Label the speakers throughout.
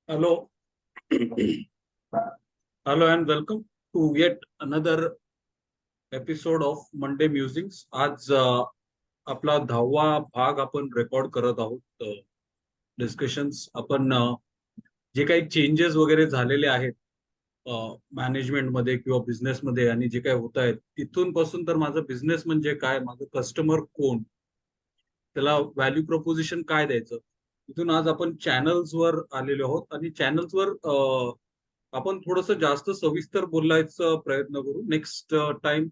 Speaker 1: Hello, hello, and welcome to yet another episode of Monday Musings. आज आपला 10वा भाग आपण रेकॉर्ड करत आहोत. डिस्कशन्स आपण जे काही चेंजेस वगैरे झालेले आहेत मॅनेजमेंटमध्ये किंवा बिझनेसमध्ये आणि जे काही होत आहेत तिथून पासून तर माझं बिझनेस म्हणजे काय, माझं कस्टमर कोण, त्याला व्हॅल्यू प्रपोजिशन काय द्यायचं. तिथून आज आपण चॅनल्सवर आलेलो आहोत आणि चॅनल्सवर आपण थोडस जास्त सविस्तर बोलायचा प्रयत्न करू नेक्स्ट टाइम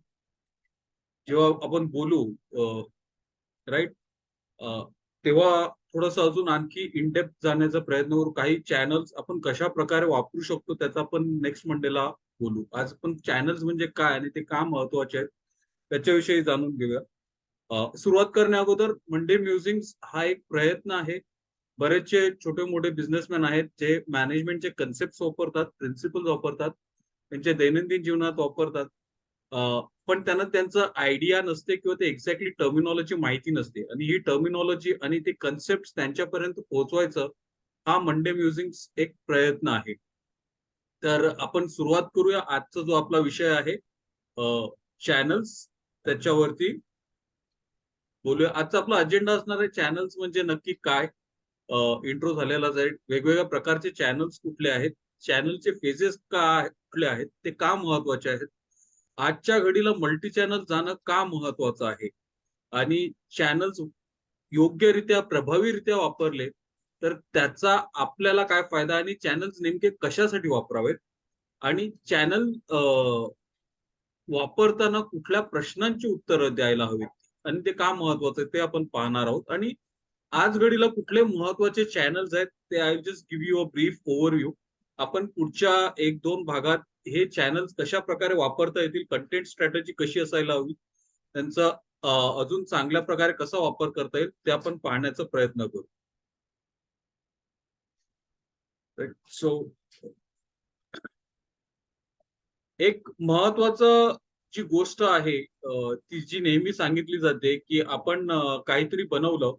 Speaker 1: जेव्हा आपण बोलू, राईट, तेव्हा थोडस अजून आणखी इनडेप्थ जाण्याचा प्रयत्न करू. काही चॅनल्स आपण कशा प्रकारे वापरू शकतो त्याचा आपण नेक्स्ट मंडेला बोलू. आज आपण चॅनल्स म्हणजे काय आणि ते का महत्वाचे आहेत त्याच्याविषयी जाणून घेऊया. सुरुवात करण्या अगोदर मंडे म्युझिंग्स हा एक प्रयत्न आहे. बरेचसे छोटे मोठे बिझनेसमॅन आहेत जे मॅनेजमेंटचे कन्सेप्ट वापरतात, प्रिन्सिपल्स वापरतात, त्यांच्या दैनंदिन जीवनात वापरतात. पण त्यांना त्यांचं आयडिया नसते किंवा ते एक्झॅक्टली टर्मिनॉलॉजी माहिती नसते आणि ही टर्मिनॉलॉजी आणि ते कन्सेप्ट त्यांच्यापर्यंत पोहोचवायचं हा मंडे म्युझिंग्स एक प्रयत्न आहे. तर आपण सुरुवात करूया. आजचा जो आपला विषय आहे चॅनल्स, त्याच्यावरती बोलूया. आजचा आपला अजेंडा असणार आहे चॅनल्स म्हणजे नक्की काय. इंट्रो झालेला जाईल. वेगवेगळ्या प्रकारचे चॅनल्स कुठले आहेत, चॅनलचे फेजेस कुठले आहेत, ते का महत्वाचे आहेत, आजच्या घडीला मल्टी चॅनल जाणं का महत्वाचं आहे आणि चॅनल्स योग्यरित्या प्रभावीरित्या वापरले तर त्याचा आपल्याला काय फायदा आणि चॅनल्स नेमके कशासाठी वापरावेत आणि चॅनल वापरताना कुठल्या प्रश्नांची उत्तरं द्यायला हवीत आणि ते का महत्वाचं आहे ते आपण पाहणार आहोत. आणि आज घडीला कुठले महत्वाचे चॅनल्स आहेत ते I just give you a brief overview. आपण पुढच्या एक दोन भागात हे चॅनल्स कशा प्रकारे वापरता येतील, कंटेंट स्ट्रॅटेजी कशी असायला हवी, त्यांचा अजून चांगल्या प्रकारे कसा वापर करता येईल ते आपण पाहण्याचा प्रयत्न करू. सो एक महत्वाचं जी गोष्ट आहे ती जी नेहमी सांगितली जाते की आपण काहीतरी बनवलं,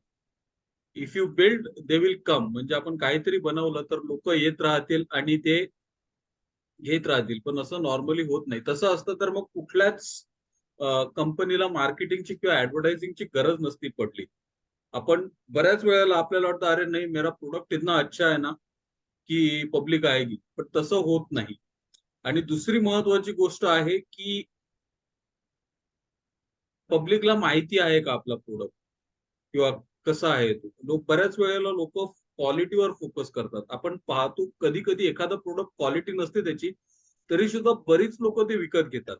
Speaker 1: if you build they will कम. म्हणजे आपण काहीतरी बनवलं तर लोक येत राहतील आणि ते घेत राहतील. पण असं नॉर्मली होत नाही. तसं असतं तर मग कुठल्याच कंपनीला मार्केटिंगची किंवा ऍडव्हर्टायझिंगची गरज नसती पडली. आपण बऱ्याच वेळेला आपल्याला वाटतं अरे नाही मेरा प्रोडक्ट इतना अच्छा है ना की पब्लिक आएगी, पण तसं होत नाही. आणि दुसरी महत्वाची गोष्ट आहे की पब्लिकला माहिती आहे का आपला प्रोडक्ट किंवा कसा आहे तो. बऱ्याच वेळेला लोक क्वालिटीवर फोकस करतात. आपण पाहतो कधी कधी एखादा प्रोडक्ट क्वालिटी नसते त्याची, तरी सुद्धा बरीच लोक ते विकत घेतात.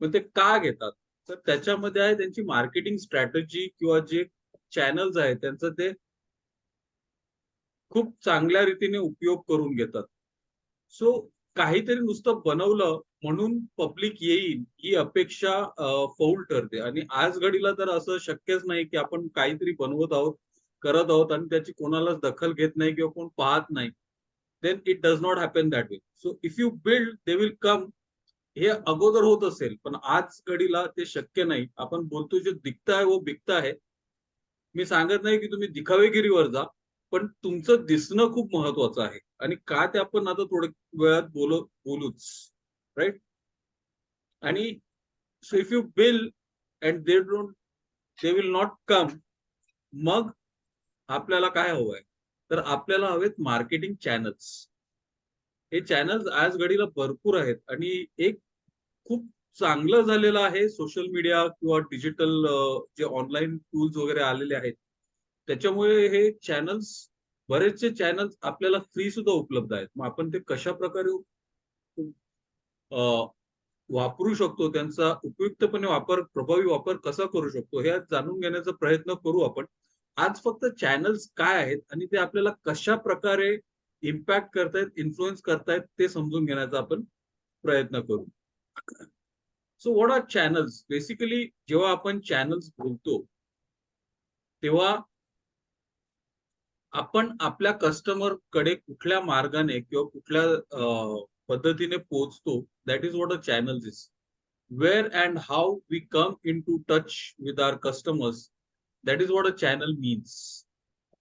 Speaker 1: पण ते का घेतात तर त्याच्यामध्ये आहे त्यांची मार्केटिंग स्ट्रॅटेजी किंवा जे चॅनल्स आहेत त्यांचं ते खूप चांगल्या रीतीने उपयोग करून घेतात. सो काहीतरी नुसतं बनवलं म्हणून पब्लिक येईल ही अपेक्षा फौल ठरते. आणि आज घडीला तर असं शक्यच नाही की आपण काहीतरी बनवत आहोत, करत आहोत आणि त्याची कोणालाच दखल घेत नाही किंवा कोण पाहत नाही. Then it does not happen that way. So if you build they will come. हे अगोदर होत असेल पण आज घडीला ते शक्य नाही. आपण बोलतो जो दिखता है वो बिकता है. मी सांगत नाही की तुम्ही दिखावेगिरीवर जा, पण तुमचं दिसणं खूप महत्वाचं आहे. आणि का ते आपण आता थोड्या वेळात बोलूच, राईट. आणि so if you bill and they don't they will not come, मग आपल्याला काय हवंय तर आपल्याला हवेत मार्केटिंग चॅनल्स. हे चॅनल्स आज घडीला भरपूर आहेत आणि एक खूप चांगलं झालेलं आहे सोशल मीडिया किंवा डिजिटल जे ऑनलाईन टूल्स वगैरे आलेले आहेत त्याच्यामुळे हे चॅनल्स, बरेचसे चॅनल्स आपल्याला फ्री सुद्धा उपलब्ध आहेत. मग आपण ते कशा प्रकारे वापरू शकतो, त्यांचा उपयुक्तपणे वापर, प्रभावी वापर कसा करू शकतो हे आज जाणून घेण्याचा प्रयत्न करू आपण. आज फक्त चॅनल्स काय आहेत आणि ते आपल्याला कशा प्रकारे इम्पॅक्ट करतायत, इन्फ्लुएन्स करतायत ते समजून घेण्याचा आपण प्रयत्न करू. So what are channels basically. जेव्हा आपण चॅनल्स बोलतो तेव्हा आपण आपल्या कस्टमर कडे कुठल्या मार्गाने किंवा कुठल्या पद्धतीने पोहोचतो, that is what a channels is. Where and how we come in to touch with our customers, that is what a channel means.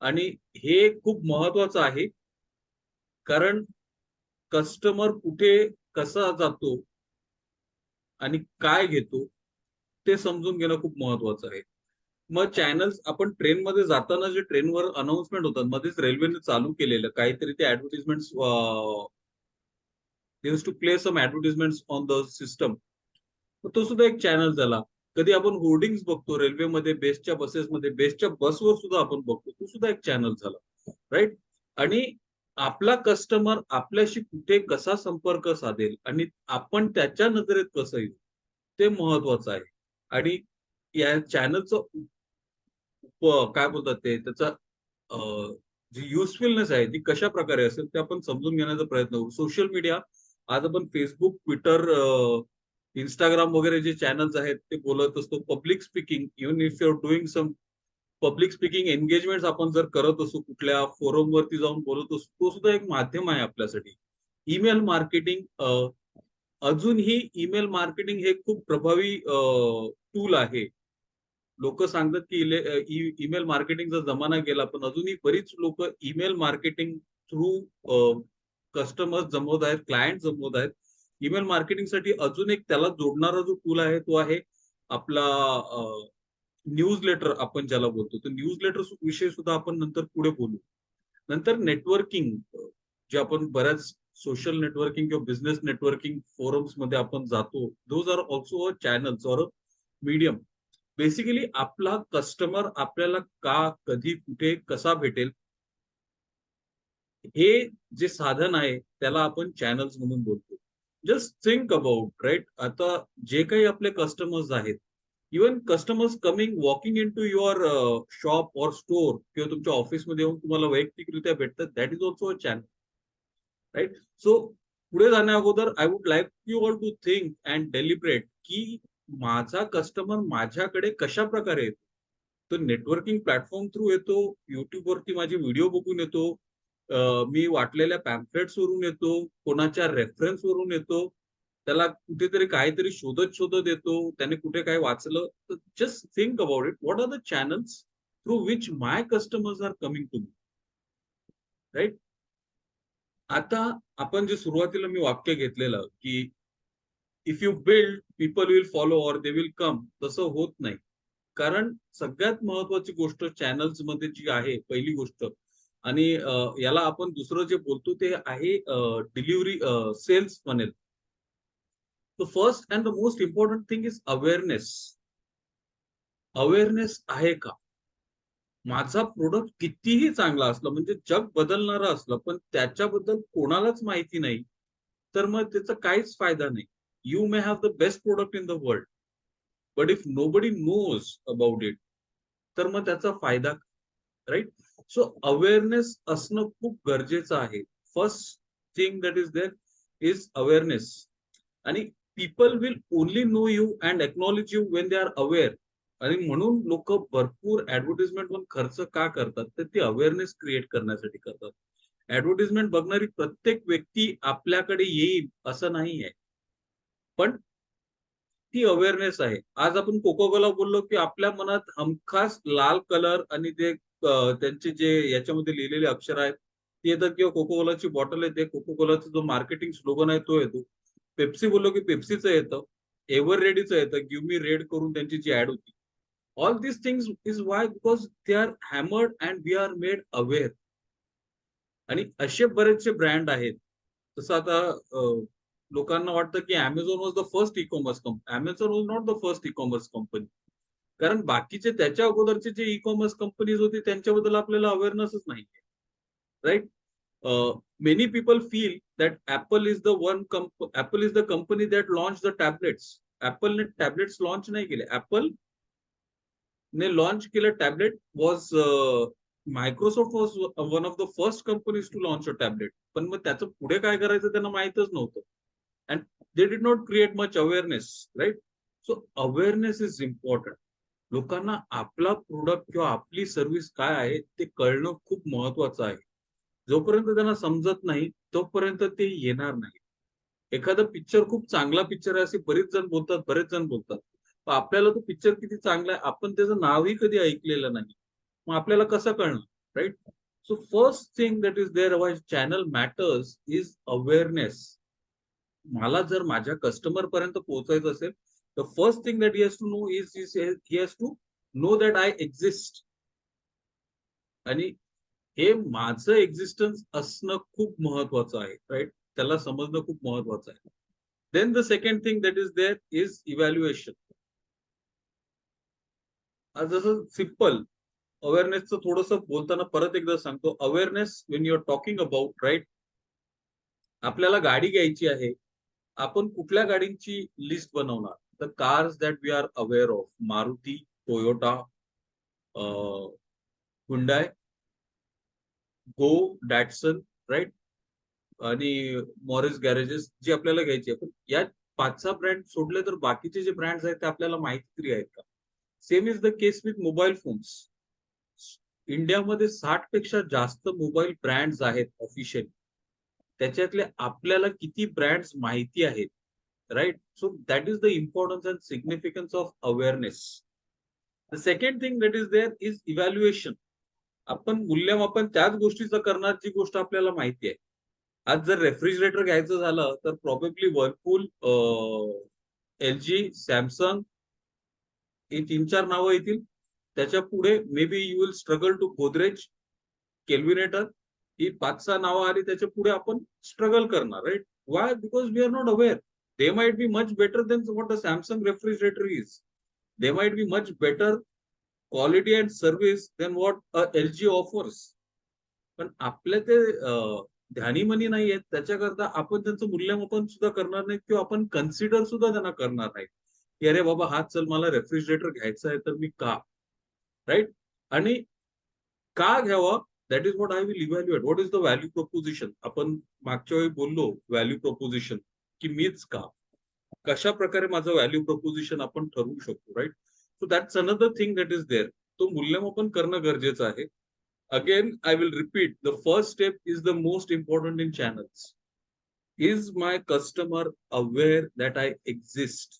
Speaker 1: आणि हे खूप महत्वाचं आहे कारण कस्टमर कुठे कसा जातो आणि काय घेतो ते समजून घेणं खूप महत्वाचं आहे. मग चॅनल्स आपण ट्रेनमध्ये जाताना जे ट्रेनवर अनाउन्समेंट होतात, मध्येच रेल्वेने चालू केलेलं काहीतरी ते advertisements they used to play some advertisements on the system. तो सुद्धा एक चॅनल झाला. कधी आपण होर्डिंग्स बघतो रेल्वेमध्ये, बेस्टच्या बसेसमध्ये, बेस्टच्या बसवर सुद्धा आपण बघतो. तो सुद्धा एक चॅनल झाला. राईट? आणि आपला कस्टमर आपल्याशी कुठे कसा संपर्क साधेल आणि आपण त्याच्या नजरेत कसं येऊ, ते महत्वाचं आहे. आणि या चॅनलचं काय बोलतात ते त्याचा जी युजफुलनेस आहे ती कशा प्रकारे असेल ते आपण समजून घेण्याचा प्रयत्न करू. सोशल मीडिया आज आपण फेसबुक, ट्विटर, इंस्टाग्राम वगैरे जे चॅनल्स आहेत ते बोलत असतो. Public speaking, even if you are doing some public speaking engagement आपण जर करत असू, कुठल्या फोरम वरती जाऊन बोलत असू, तो सुद्धा एक माध्यम आहे आपल्यासाठी. ईमेल मार्केटिंग, अजूनही ईमेल मार्केटिंग हे खूप प्रभावी टूल आहे. लोक सांगतात की ईमेल मार्केटिंगचा जमाना गेला, पण अजूनही बरीच लोक ईमेल मार्केटिंग थ्रू कस्टमर्स जमवत आहेत, क्लायंट जमवत आहेत. ईमेल मार्केटिंगसाठी अजून एक त्याला जोडणारा जो टूल आहे तो आहे आपला न्यूज लेटर आपण ज्याला बोलतो. तर न्यूज लेटर विषयी सुद्धा आपण नंतर पुढे बोलू. नंतर नेटवर्किंग, जे आपण बऱ्याच सोशल नेटवर्किंग किंवा बिझनेस नेटवर्किंग फोरम्स मध्ये आपण जातो. Those are also channels or medium. Basically आपला कस्टमर आपल्याला का, कधी, कुठे, कसा भेटेल, हे जे साधन आहे त्याला आपण चॅनल्स म्हणून बोलतो. Just think about right. आता जे काही आपले कस्टमर्स आहेत, even customers coming walking in to your shop और स्टोर किंवा तुमच्या ऑफिसमध्ये येऊन तुम्हाला वैयक्तिकरित्या भेटतात, that is also a channel. Right? So पुढे जाण्या अगोदर I would like you all to think and deliberate की माझा कस्टमर माझ्याकडे कशा प्रकारे येतो. तो नेटवर्किंग प्लॅटफॉर्म थ्रू येतो, युट्यूब वरती माझे व्हिडिओ बघून येतो, मी वाटलेल्या पॅम्पलेट्स वरून येतो, कोणाच्या रेफरन्स वरून येतो, त्याला कुठेतरी काहीतरी शोधत शोधत येतो, त्याने कुठे काय वाचलं. तर just think about it, what are the channels through which my customers are coming to me. Right? आता आपण जे सुरुवातीला मी वाक्य घेतलेलं की if you build people will follow or they will come, तसं होत नाही. कारण सगळ्यात महत्वाची गोष्ट चॅनल्स मध्ये जी आहे, पहिली गोष्ट, आणि याला आपण दुसरं जे बोलतो ते आहे डिलिव्हरी सेल्स म्हणेल. The first and the most important thing is awareness. Awareness आहे का? माझा प्रोडक्ट कितीही चांगला असला, म्हणजे जग बदलणारा असलं, पण त्याच्याबद्दल कोणालाच माहिती नाही, तर मग त्याचा काहीच फायदा नाही. You may have the best product in the world, but if nobody knows about it, तर मग त्याचा फायदा. राईट? सो अवेअरनेस असणं खूप गरजेचं आहे. First thing that is there is awareness. आणि people will only know you and acknowledge you when they are aware. आणि म्हणून लोक भरपूर ऍडव्हर्टिजमेंट पण खर्च का करतात, तर ते अवेअरनेस क्रिएट करण्यासाठी करतात. ऍडव्हर्टिजमेंट बघणारी प्रत्येक व्यक्ती आपल्याकडे येईल असं नाही आहे, पण ती अवेअरनेस आहे. आज आपण कोको कोला बोललो की आपल्या मनात हमखास लाल कलर आणि ते त्यांचे जे याच्यामध्ये लिहिलेले अक्षर आहेत ते येतात, किंवा कोको कोलाची बॉटल येते, कोको कोलाचा जो मार्केटिंग स्लोगन आहे तो येतो. पेप्सी बोललो की पेप्सीचं येतं, एव्हर रेडीचं येतं, गिव्ह मी रेड करून त्यांची जी ऍड होती. All this things is why, because they are hammered and we are made aware. आणि असे बरेचसे ब्रँड आहेत. तसं आता लोकांना वाटतं की Amazon was the first e commerce company. Amazon was not the first e commerce company. कारण बाकीचे त्याच्या अगोदरचे जे ई कॉमर्स कंपनीज होते त्यांच्याबद्दल आपल्याला अवेअरनेसच नाही. Right? Many people feel that Apple is the company that launch the tablets. ऍपलने टॅबलेट्स लॉन्च नाही केले. ऍपल ने लॉन्च केलं tablet was Microsoft was one of the first companies to launch a tablet. पण मग त्याचं पुढे काय करायचं त्यांना माहितच नव्हतं. And they did not create much awareness. Right? So awareness is important. लोकांना आपला प्रोडक्ट किंवा आपली सर्व्हिस काय आहे ते कळणं खूप महत्वाचं आहे. जोपर्यंत त्यांना समजत नाही तोपर्यंत ते येणार नाही. एखादा पिक्चर खूप चांगला पिक्चर आहे असे बरेच जण बोलतात. पण आपल्याला तो पिक्चर किती चांगला आहे आपण त्याचं नावही कधी ऐकलेलं नाही, मग आपल्याला कसं कळणार? Right? So first thing that is there why channel matters is awareness. मला जर माझ्या कस्टमर पर्यंत पोहोचायचं असेल, the first thing that he has to know is he has to know that I exist. आणि हे माझं एक्झिस्टन्स असणं खूप महत्वाचं आहे, राईट? त्याला समजणं खूप महत्वाचं आहे. Then the second thing that is there is evaluation. जसं सिम्पल अवेअरनेसचं थोडंसं बोलताना परत एकदा सांगतो, awareness when you are talking about, right? आपल्याला गाडी घ्यायची आहे, आपण कुठल्या गाडींची लिस्ट बनवणार? The cars that we are aware of, Maruti, Toyota, Hyundai, Go, Datsun, right? आणि मॉरिस गॅरेजेस जी आपल्याला घ्यायची आहे. पण या 5-6 ब्रँड सोडले तर बाकीचे जे ब्रँड्स आहेत ते आपल्याला माहिती तरी आहेत का? Same is the case with mobile phones. इंडियामध्ये 60 पेक्षा जास्त मोबाईल ब्रँड्स आहेत ऑफिशियल. त्याच्यातले आपल्याला किती ब्रँड्स माहिती आहेत, right? So that is the importance and significance of awareness. The second thing that is there is evaluation. आपण मूल्यमापन त्याच गोष्टीचं करणार जी गोष्ट आपल्याला माहिती आहे. आज जर रेफ्रिजरेटर घ्यायचं झालं तर प्रॉबेबली वर्लपूल, LG, सॅमसंग ही 3-4 नावं येतील. त्याच्या पुढे may be you will struggle to Godrej, Kelvinator, ही 5-6 नावं आली त्याच्या पुढे आपण स्ट्रगल करणार, right? Why? Because we are not aware. They might be much better than what a Samsung refrigerator is. They might be much better quality and service than what LG offers. पण आपल्या ते ध्यानीमनी नाही आहेत, त्याच्याकरता आपण त्यांचं मूल्यमापन सुद्धा करणार नाहीत किंवा आपण कन्सिडर सुद्धा त्यांना करणार नाहीत, की अरे बाबा हा चल मला रेफ्रिजरेटर घ्यायचा आहे तर मी का, राईट? आणि का घ्यावा, that is what I will evaluate. What is the value proposition? आपण मागच्या वेळी बोललो व्हॅल्यू प्रपोजिशन, की मीच का, कशा प्रकारे माझं व्हॅल्यू प्रपोजिशन आपण ठरवू शकतो, right? So that's another thing that is there. तो मूल्यमापन करणं गरजेचं आहे. Again, I will repeat, the first step is the most important in channels. Is my customer aware that I exist?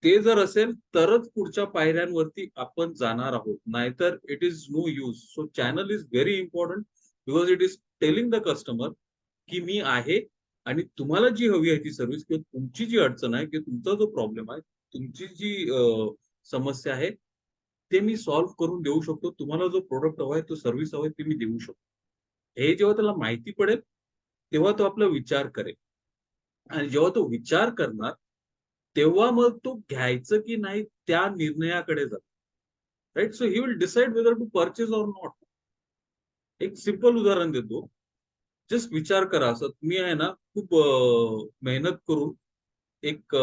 Speaker 1: ते जर असेल तरच पुढच्या पायऱ्यांवरती आपण जाणार आहोत, नाहीतर it is no use. So channel is very important because it is telling the customer की मी आहे आणि तुम्हाला जी हवी आहे ती सर्व्हिस किंवा तुमची जी अडचण आहे किंवा तुमचा जो प्रॉब्लेम आहे, तुमची जी समस्या आहे ते मी सॉल्व्ह करून देऊ शकतो. तुम्हाला जो प्रोडक्ट हवाय, तो सर्व्हिस हवाय ते मी देऊ शकतो. हे जेव्हा त्याला माहिती पडेल, तेव्हा तो आपला विचार करेल. आणि जेव्हा तो विचार करणार, तेव्हा मग तो घ्यायचं की नाही त्या निर्णयाकडे जातो. Right? So he will decide whether to purchase or not. एक सिंपल उदाहरण देतो. जस्ट विचार करा, असं तुम्ही आहे ना खूप मेहनत करून एक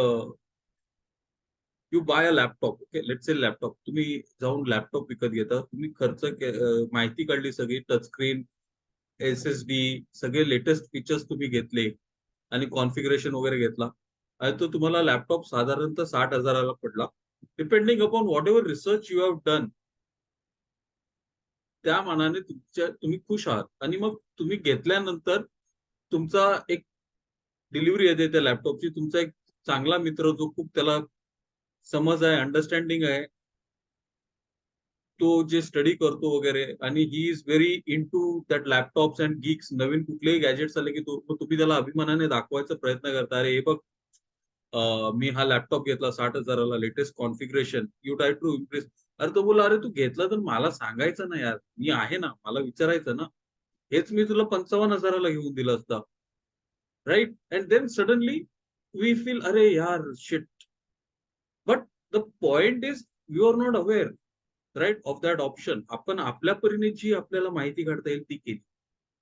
Speaker 1: you buy a laptop. Okay, let's say laptop. तुम्ही जाऊन लॅपटॉप विकत घेता. तुम्ही माहिती काढली सगळी, टच स्क्रीन, SSD, सगळे लेटेस्ट फीचर्स तुम्ही घेतले आणि कॉन्फिगरेशन वगैरे घेतला आणि तो तुम्हाला लॅपटॉप साधारणतः 60,000ला पडला. Depending upon what ever research you have done, त्या मानाने तुम्ही खुश आहात. आणि मग तुम्ही घेतल्यानंतर तुमचा एक डिलिव्हरी येते त्या लॅपटॉपची. तुमचा एक चांगला मित्र जो खूप त्याला समज आहे, अंडरस्टँडिंग आहे, तो जे स्टडी करतो वगैरे आणि he is very into that laptops and geeks. नवीन कुठलेही गॅजेट्स आले की तुम्ही त्याला अभिमानाने दाखवायचा प्रयत्न करता. अरे हे बघ, मी हा लॅपटॉप घेतला 60,000ला, latest configuration. You try to impress. अरे तो बोला, अरे तू घेतला तर मला सांगायचं ना यार, मी आहे ना, मला विचारायचं ना. हेच मी तुला 55,000ला घेऊन दिलं असतं, right? And then suddenly we feel, अरे यार shit. But the point is you are not aware, right, of that option. आपण आपल्या परीने जी आपल्याला माहिती काढता येईल ती केली,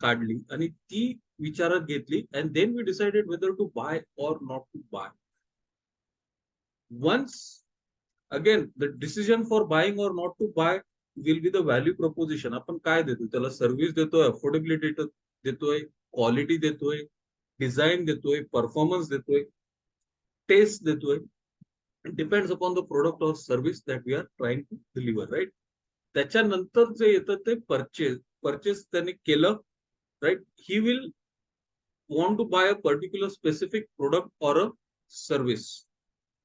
Speaker 1: काढली आणि ती विचारात घेतली. And then we decided whether to buy or not to buy. Once again the decision for buying or not to buy will be the value proposition. आपण काय देतो त्याला? सर्व्हिस देतोय, अफोर्डेबिलिटी देतोय, क्वालिटी देतोय, डिझाईन देतोय, परफॉर्मन्स देतोय, test देतोय. Depends upon the product or service that we are trying to deliver, right? त्याच्यानंतर जे येतं ते परचेस. परचेस त्याने केलं, right, he will want to buy a particular specific product or a service.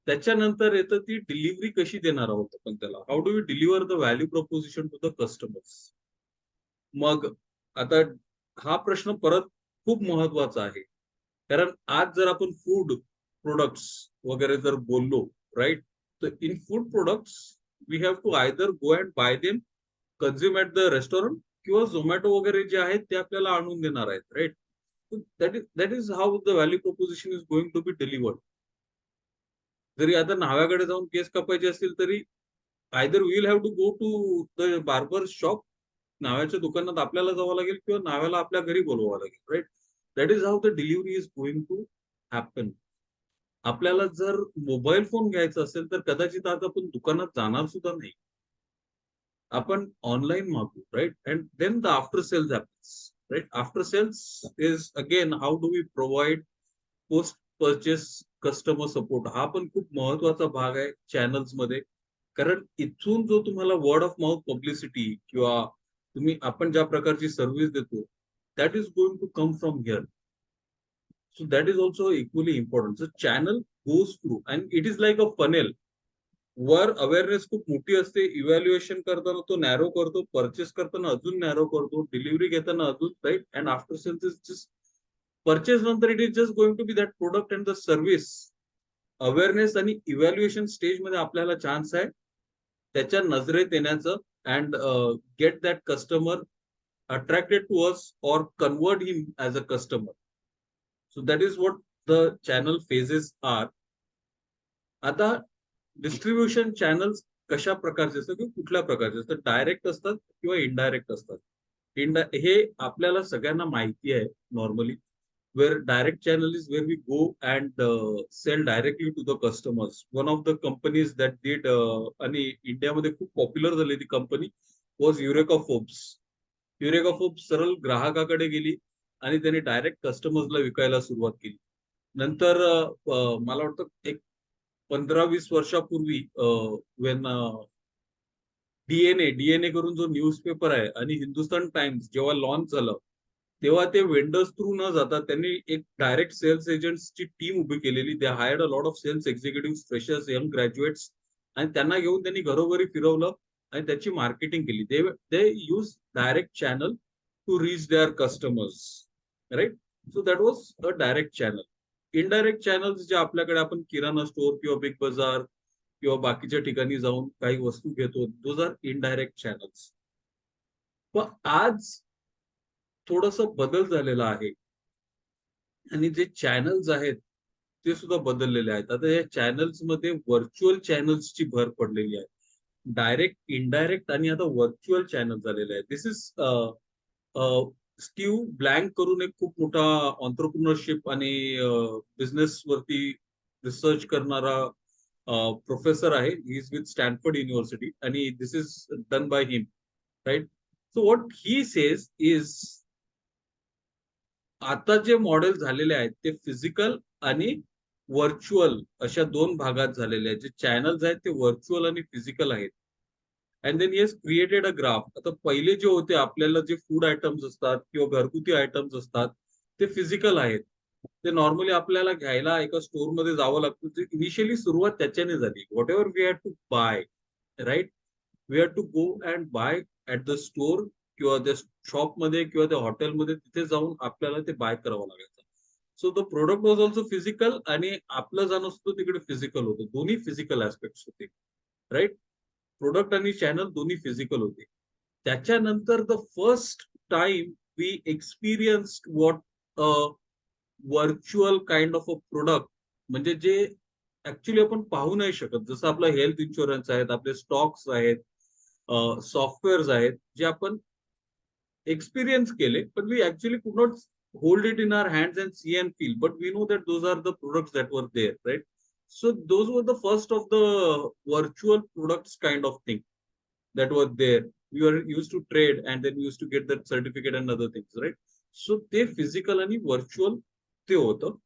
Speaker 1: त्याच्यानंतर येतं ती डिलिव्हरी कशी देणार आहोत आपण त्याला. How do you deliver the value proposition to the customers. मग आता हा प्रश्न परत खूप महत्वाचा आहे. कारण आज जर आपण फूड प्रोडक्ट्स वगैरे जर बोललो, राइट? तर in food products we have to either go and buy them, consume at the restaurant, किंवा Zomato वगैरे जे आहेत ते आपल्याला आणून देणार आहेत, right? That is how the value proposition is going to be delivered. जरी आता न्हाव्याकडे जाऊन केस कापायचे असतील तरी either we will have to go to the barber shop, न्हाव्याच्या दुकानात आपल्याला जावं लागेल किंवा न्हाव्याला आपल्या घरी बोलवावं लागेल, right? That is how the delivery is going to happen. आपल्याला जर मोबाईल फोन घ्यायचा असेल तर कदाचित आज आपण दुकानात जाणार सुद्धा नाही. आपण ऑनलाईन मागवू, right? And then the after sales happens, right? After sales is again how do we provide post purchase customer support. हा पण खूप महत्वाचा भाग आहे चॅनल्स मध्ये. कारण इथून जो तुम्हाला वर्ड ऑफ माउथ पब्लिसिटी किंवा आपण ज्या प्रकारची सर्व्हिस देतो, that is going to come from here. So that is also equally important. So channel goes through and it is like a funnel. वर अवेअरनेस खूप मोठी असते, इव्हॅल्युएशन करताना तो नॅरो करतो, परचेस करताना अजून नॅरो करतो, डिलिव्हरी घेताना अजून, right? And after sales is just purchase नंतर it is just going to be that product and the service. Awareness आणि इव्हॅल्युएशन स्टेजमध्ये आपल्याला चान्स आहे त्याच्या नजरेत येण्याचं, and get that customer attracted to us or convert him as a customer. So that is what the channel phases are. आता distribution channels कशा प्रकारचे असतात किंवा कुठल्या प्रकारचे असतात? डायरेक्ट असतात किंवा इनडायरेक्ट असतात. हे आपल्याला सगळ्यांना माहिती आहे normally. Where direct channel is where we go and sell directly to the customers. One of the companies that did, आणि इंडियामध्ये खूप पॉप्युलर झाली ती कंपनी, was Eureka Forbes. Eureka Forbes सरळ ग्राहकाकडे गेली आणि त्यांनी डायरेक्ट कस्टमर्सला विकायला सुरुवात केली. नंतर मला वाटतं एक 15-20 वर्षापूर्वी वेन डीएनए करून जो न्यूजपेपर आहे आणि हिंदुस्तान टाइम्स जेव्हा लॉन्च झालं, तेव्हा ते वेंडर्स थ्रू न जाता त्यांनी एक डायरेक्ट सेल्स एजंट्सची टीम उभी केलेली. They hired a lot of sales executive, freshers, young graduates, आणि त्यांना घेऊन त्यांनी घरोघरी फिरवलं आणि त्याची मार्केटिंग केली. They use direct channel to reach their customers, right? So that was a direct channel. Indirect channels जे आपल्याकडे आपण किराणा स्टोअर किंवा बिग बाजार किंवा बाकीच्या ठिकाणी जाऊन काही वस्तू घेतो, दोज आर इनडायरेक्ट चॅनल्स. पण आज थोडस बदल झालेला आहे आणि जे चॅनल्स आहेत ते सुद्धा बदललेले आहेत. आता या चॅनल्स मध्ये व्हर्च्युअल चॅनल्सची भर पडलेली आहे. डायरेक्ट, इनडायरेक्ट आणि आता व्हर्च्युअल चॅनल झालेले आहेत. दिस इज स्टीव्ह ब्लँक करून एक खूप मोठा ऑन्टरप्रिनरशिप आणि बिझनेस वरती रिसर्च करणारा प्रोफेसर आहे. He is with Stanford University आणि this is done by him, right? So what he says is, आता जे मॉडेल झालेले आहेत ते फिजिकल आणि व्हर्च्युअल अशा दोन भागात झालेले आहेत. जे चॅनल्स आहेत ते व्हर्च्युअल आणि फिजिकल आहेत. And then yes created a graph. आता पहिले जे होते आपल्याला जे फूड आयटम्स असतात किंवा घरगुती आयटम्स असतात ते फिजिकल आहेत. ते नॉर्मली आपल्याला घ्यायला एका स्टोअर मध्ये जावं लागतं. जे इनिशियली सुरुवात त्याच्याने झाली. Whatever we had to buy, right? We had to go and buy at the store किंवा त्या शॉपमध्ये किंवा त्या हॉटेलमध्ये, तिथे जाऊन आपल्याला ते बाय करावं लागायचं. So the product was also physical आणि आपलं जाणं सुद्धा तिकडे फिजिकल होतं. दोन्ही फिजिकल ऍस्पेक्ट होते, राईट? प्रोडक्ट आणि चॅनल दोन्ही फिजिकल होते. त्याच्यानंतर the first time we experience what a virtual kind of a product, म्हणजे जे ऍक्च्युली आपण पाहू नाही शकत. जसं आपलं हेल्थ इन्शुरन्स आहेत, आपले स्टॉक्स आहेत, सॉफ्टवेअर्स आहेत, जे आपण experience केले, but we actually could not hold it in our hands and see and feel. But we know that those are the products that were there, right? So those were the first of the virtual products kind of thing that were there. We were used to trade and then we used to get that certificate and other things, right? So ते physical आणि virtual ते होतं.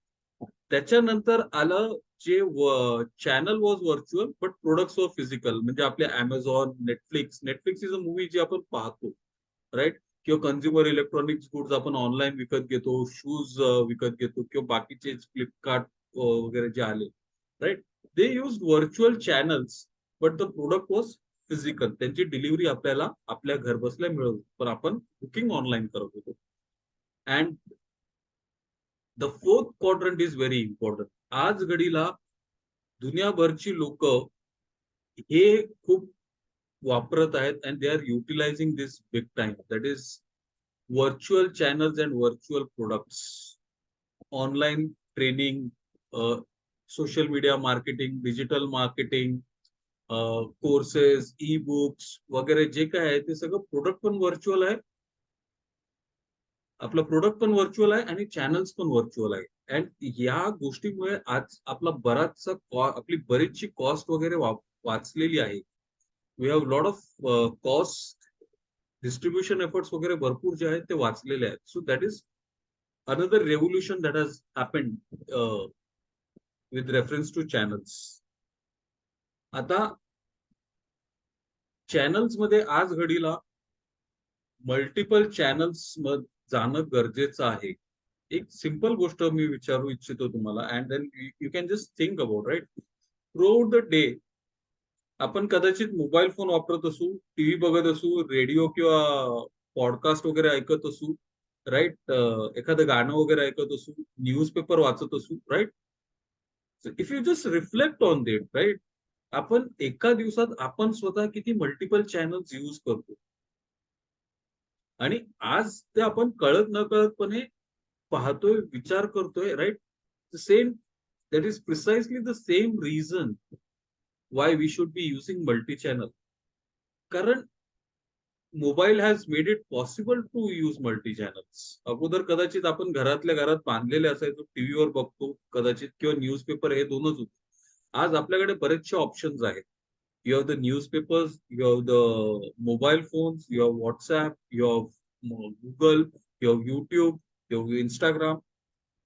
Speaker 1: त्याच्यानंतर आलं जे channel was virtual but products were physical. म्हणजे आपले Amazon, Netflix is a movie जी आपण पाहतो, राईट? किंवा कन्झ्युमर इलेक्ट्रॉनिक्स गुड्स आपण ऑनलाईन विकत घेतो, शूज विकत घेतो किंवा बाकीचे फ्लिपकार्ट वगैरे जे आले, right? They use virtual channels but the product was physical, त्यांची डिलिव्हरी आपल्याला आपल्या घर बसल्या मिळत होती. पण आपण बुकिंग ऑनलाईन करत होतो. And the fourth quadrant is very important. आज घडीला दुनियाभरची लोक हे खूप वापरत आहेत and they are utilising this big time. That is virtual channels and virtual products, online training, social media marketing, digital marketing, courses, e books वगैरे जे काय आहे ते सगळं प्रोडक्ट पण व्हर्च्युअल आहे. आपलं प्रोडक्ट पण व्हर्च्युअल आहे आणि चॅनल्स पण व्हर्च्युअल आहे. अँड या गोष्टीमुळे आज आपला बराचसा आपली बरीचशी कॉस्ट वगैरे वाचलेली आहे. We have lot of cost distribution efforts वगैरे भरपूर जे आहेत ते वाचलेले आहेत. So that is another revolution that has happened with reference to channels. आता चॅनल्स मध्ये आज घडीला मल्टिपल चॅनल्स जाणं गरजेचं आहे. एक सिंपल गोष्ट मी विचारू इच्छितो तुम्हाला and then you can just think about right. Throughout the day आपण कदाचित मोबाईल फोन वापरत असू, टीव्ही बघत असू, रेडिओ किंवा पॉडकास्ट वगैरे ऐकत असू, राईट, एखादं गाणं वगैरे ऐकत असू, न्यूजपेपर वाचत असू, right. If you just reflect on that, right, आपण एका दिवसात आपण स्वतः किती मल्टिपल चॅनल्स यूज करतो आणि आज ते आपण कळत न कळतपणे पाहतोय, विचार करतोय, right. Same, that is precisely the same reason why we should be using multi-channel. कारण mobile has made it possible to use multi channels. अगोदर कदाचित आपण घरातल्या घरात बांधलेले असायचो, टीव्हीवर बघतो कदाचित किंवा न्यूजपेपर हे दोनच होते. आज आपल्याकडे बरेचसे ऑप्शन्स आहेत. You have the newspapers, you have the mobile phones, you have WhatsApp, you have Google, you have YouTube, you have Instagram.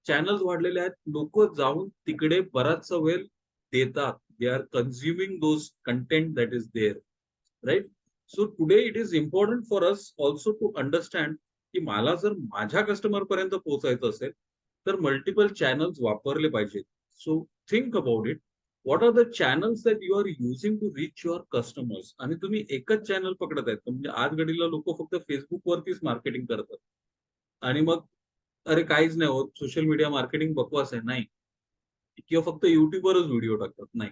Speaker 1: Channels वाढलेले आहेत. लोक जाऊन तिकडे बराचसा वेळ देतात. They are consuming those content that is there, right. So today it is important for us also to understand की मला जर माझ्या कस्टमर पर्यंत पोहोचायचं असेल तर मल्टिपल चॅनल्स वापरले पाहिजेत. So think about it. What are the channels that you are using to reach your customers. आणि तुम्ही एकच चॅनल पकडत आहेत म्हणजे आज घडीला लोक फक्त फेसबुकवरतीच मार्केटिंग करतात आणि मग अरे काहीच नाही होत, सोशल मीडिया मार्केटिंग बकवास आहे, नाही, किंवा फक्त युट्यूबवरच व्हिडिओ टाकतात, नाही.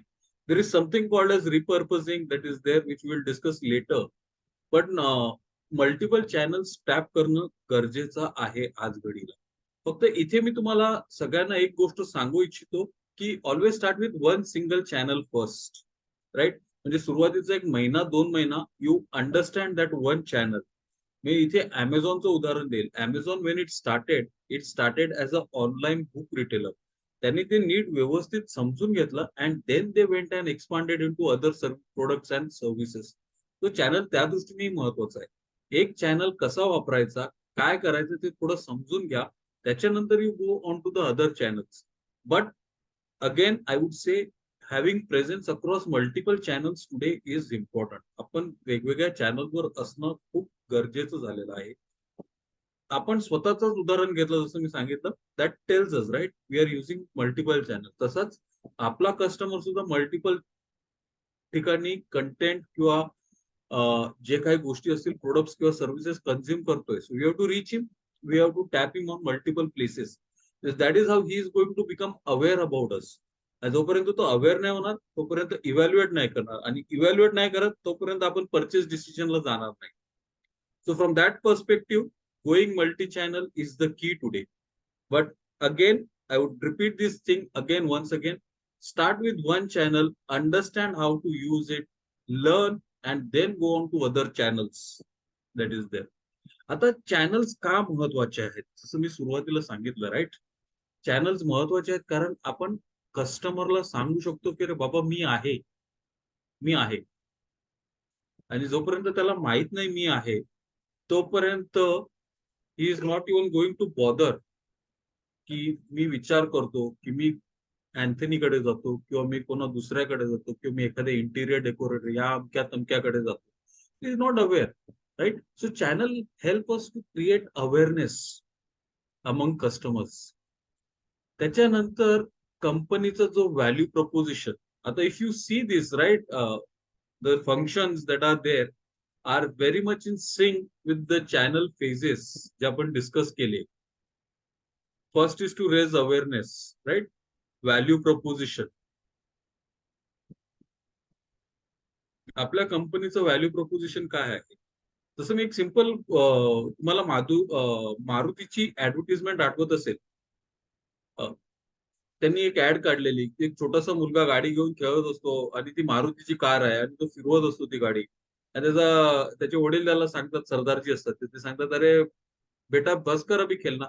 Speaker 1: There is something called as repurposing that is there which will discuss later. पण मल्टिपल चॅनल्स टॅप करणं गरजेचं आहे आज घडीला. फक्त इथे मी तुम्हाला सगळ्यांना एक गोष्ट सांगू इच्छितो की always start with one single channel first, right. म्हणजे सुरुवातीचा एक महिना 2 महिना you understand that one channel. मी इथे अमेझॉनचं उदाहरण देईल. Amazon when it started as a online book retailer. त्यांनी ते नीट व्यवस्थित समजून घेतलं and then they went and expanded into other products and services. तो चॅनल त्या दृष्टीने महत्वाचा आहे. एक चॅनल कसा वापरायचा, काय करायचं ते थोडं समजून घ्या. त्याच्यानंतर you go on to the other channels. But again I would say having presence across multiple channels today is important. आपण वेगवेगळ्या चॅनलवर असणं खूप गरजेचं झालेलं आहे. आपण स्वतःच उदाहरण घेतलं जसं मी सांगितलं, that tells us right we are using multiple channel. तसंच आपला कस्टमर सुद्धा मल्टिपल ठिकाणी कंटेंट किंवा जे काही गोष्टी असतील, प्रोडक्ट्स किंवा सर्व्हिसेस कन्झ्युम करतोय. So we have to reach him, we have to tap him on multiple places. That is how he is going to become aware about us. जोपर्यंत तो अवेअर नाही होणार तोपर्यंत इव्हॅल्युएट नाही करणार आणि इव्हॅल्युएट नाही करत तोपर्यंत आपण परचेस डिसिजनला जाणार नाही. So from that perspective, going multi-channel is the key today. But again, I would repeat this thing again, once again. Start with one channel, understand how to use it, learn, and then go on to other channels that is there. आता channels का महत्वाचे आहेत जसं मी सुरुवातीला सांगितलं, right. Channels महत्वाचे आहेत कारण आपण कस्टमरला सांगू शकतो की अरे बाबा मी आहे, मी आहे. आणि जोपर्यंत त्याला माहित नाही मी आहे तोपर्यंत he is not even going to bother की मी विचार करतो की मी अँथनीकडे जातो किंवा मी कोणा दुसऱ्याकडे जातो किंवा मी एखाद्या इंटिरियर डेकोरेटर या अमक्या तमक्याकडे जातो. Is not aware, right. So channel help us to create awareness among customers. त्याच्यानंतर कंपनीचा जो व्हॅल्यू प्रपोजिशन. आता if you see this, right, the functions that are there are very much in sync with the channel phases जे आपण discuss केले. First is to raise awareness, right? Value proposition. आपल्या कंपनीचं value proposition काय आहे? तसं मी एक सिंपल तुम्हाला मारुतीची ऍडव्हर्टिजमेंट आठवत असेल. त्यांनी एक ऍड काढलेली, एक छोटासा मुलगा गाडी घेऊन खेळत असतो आणि ती मारुतीची कार आहे आणि तो फिरवत असतो ती गाडी. आणि त्याचे वडील त्याला सांगतात, सरदारजी असतात ते सांगतात, अरे बेटा बस कर अभी खेळना.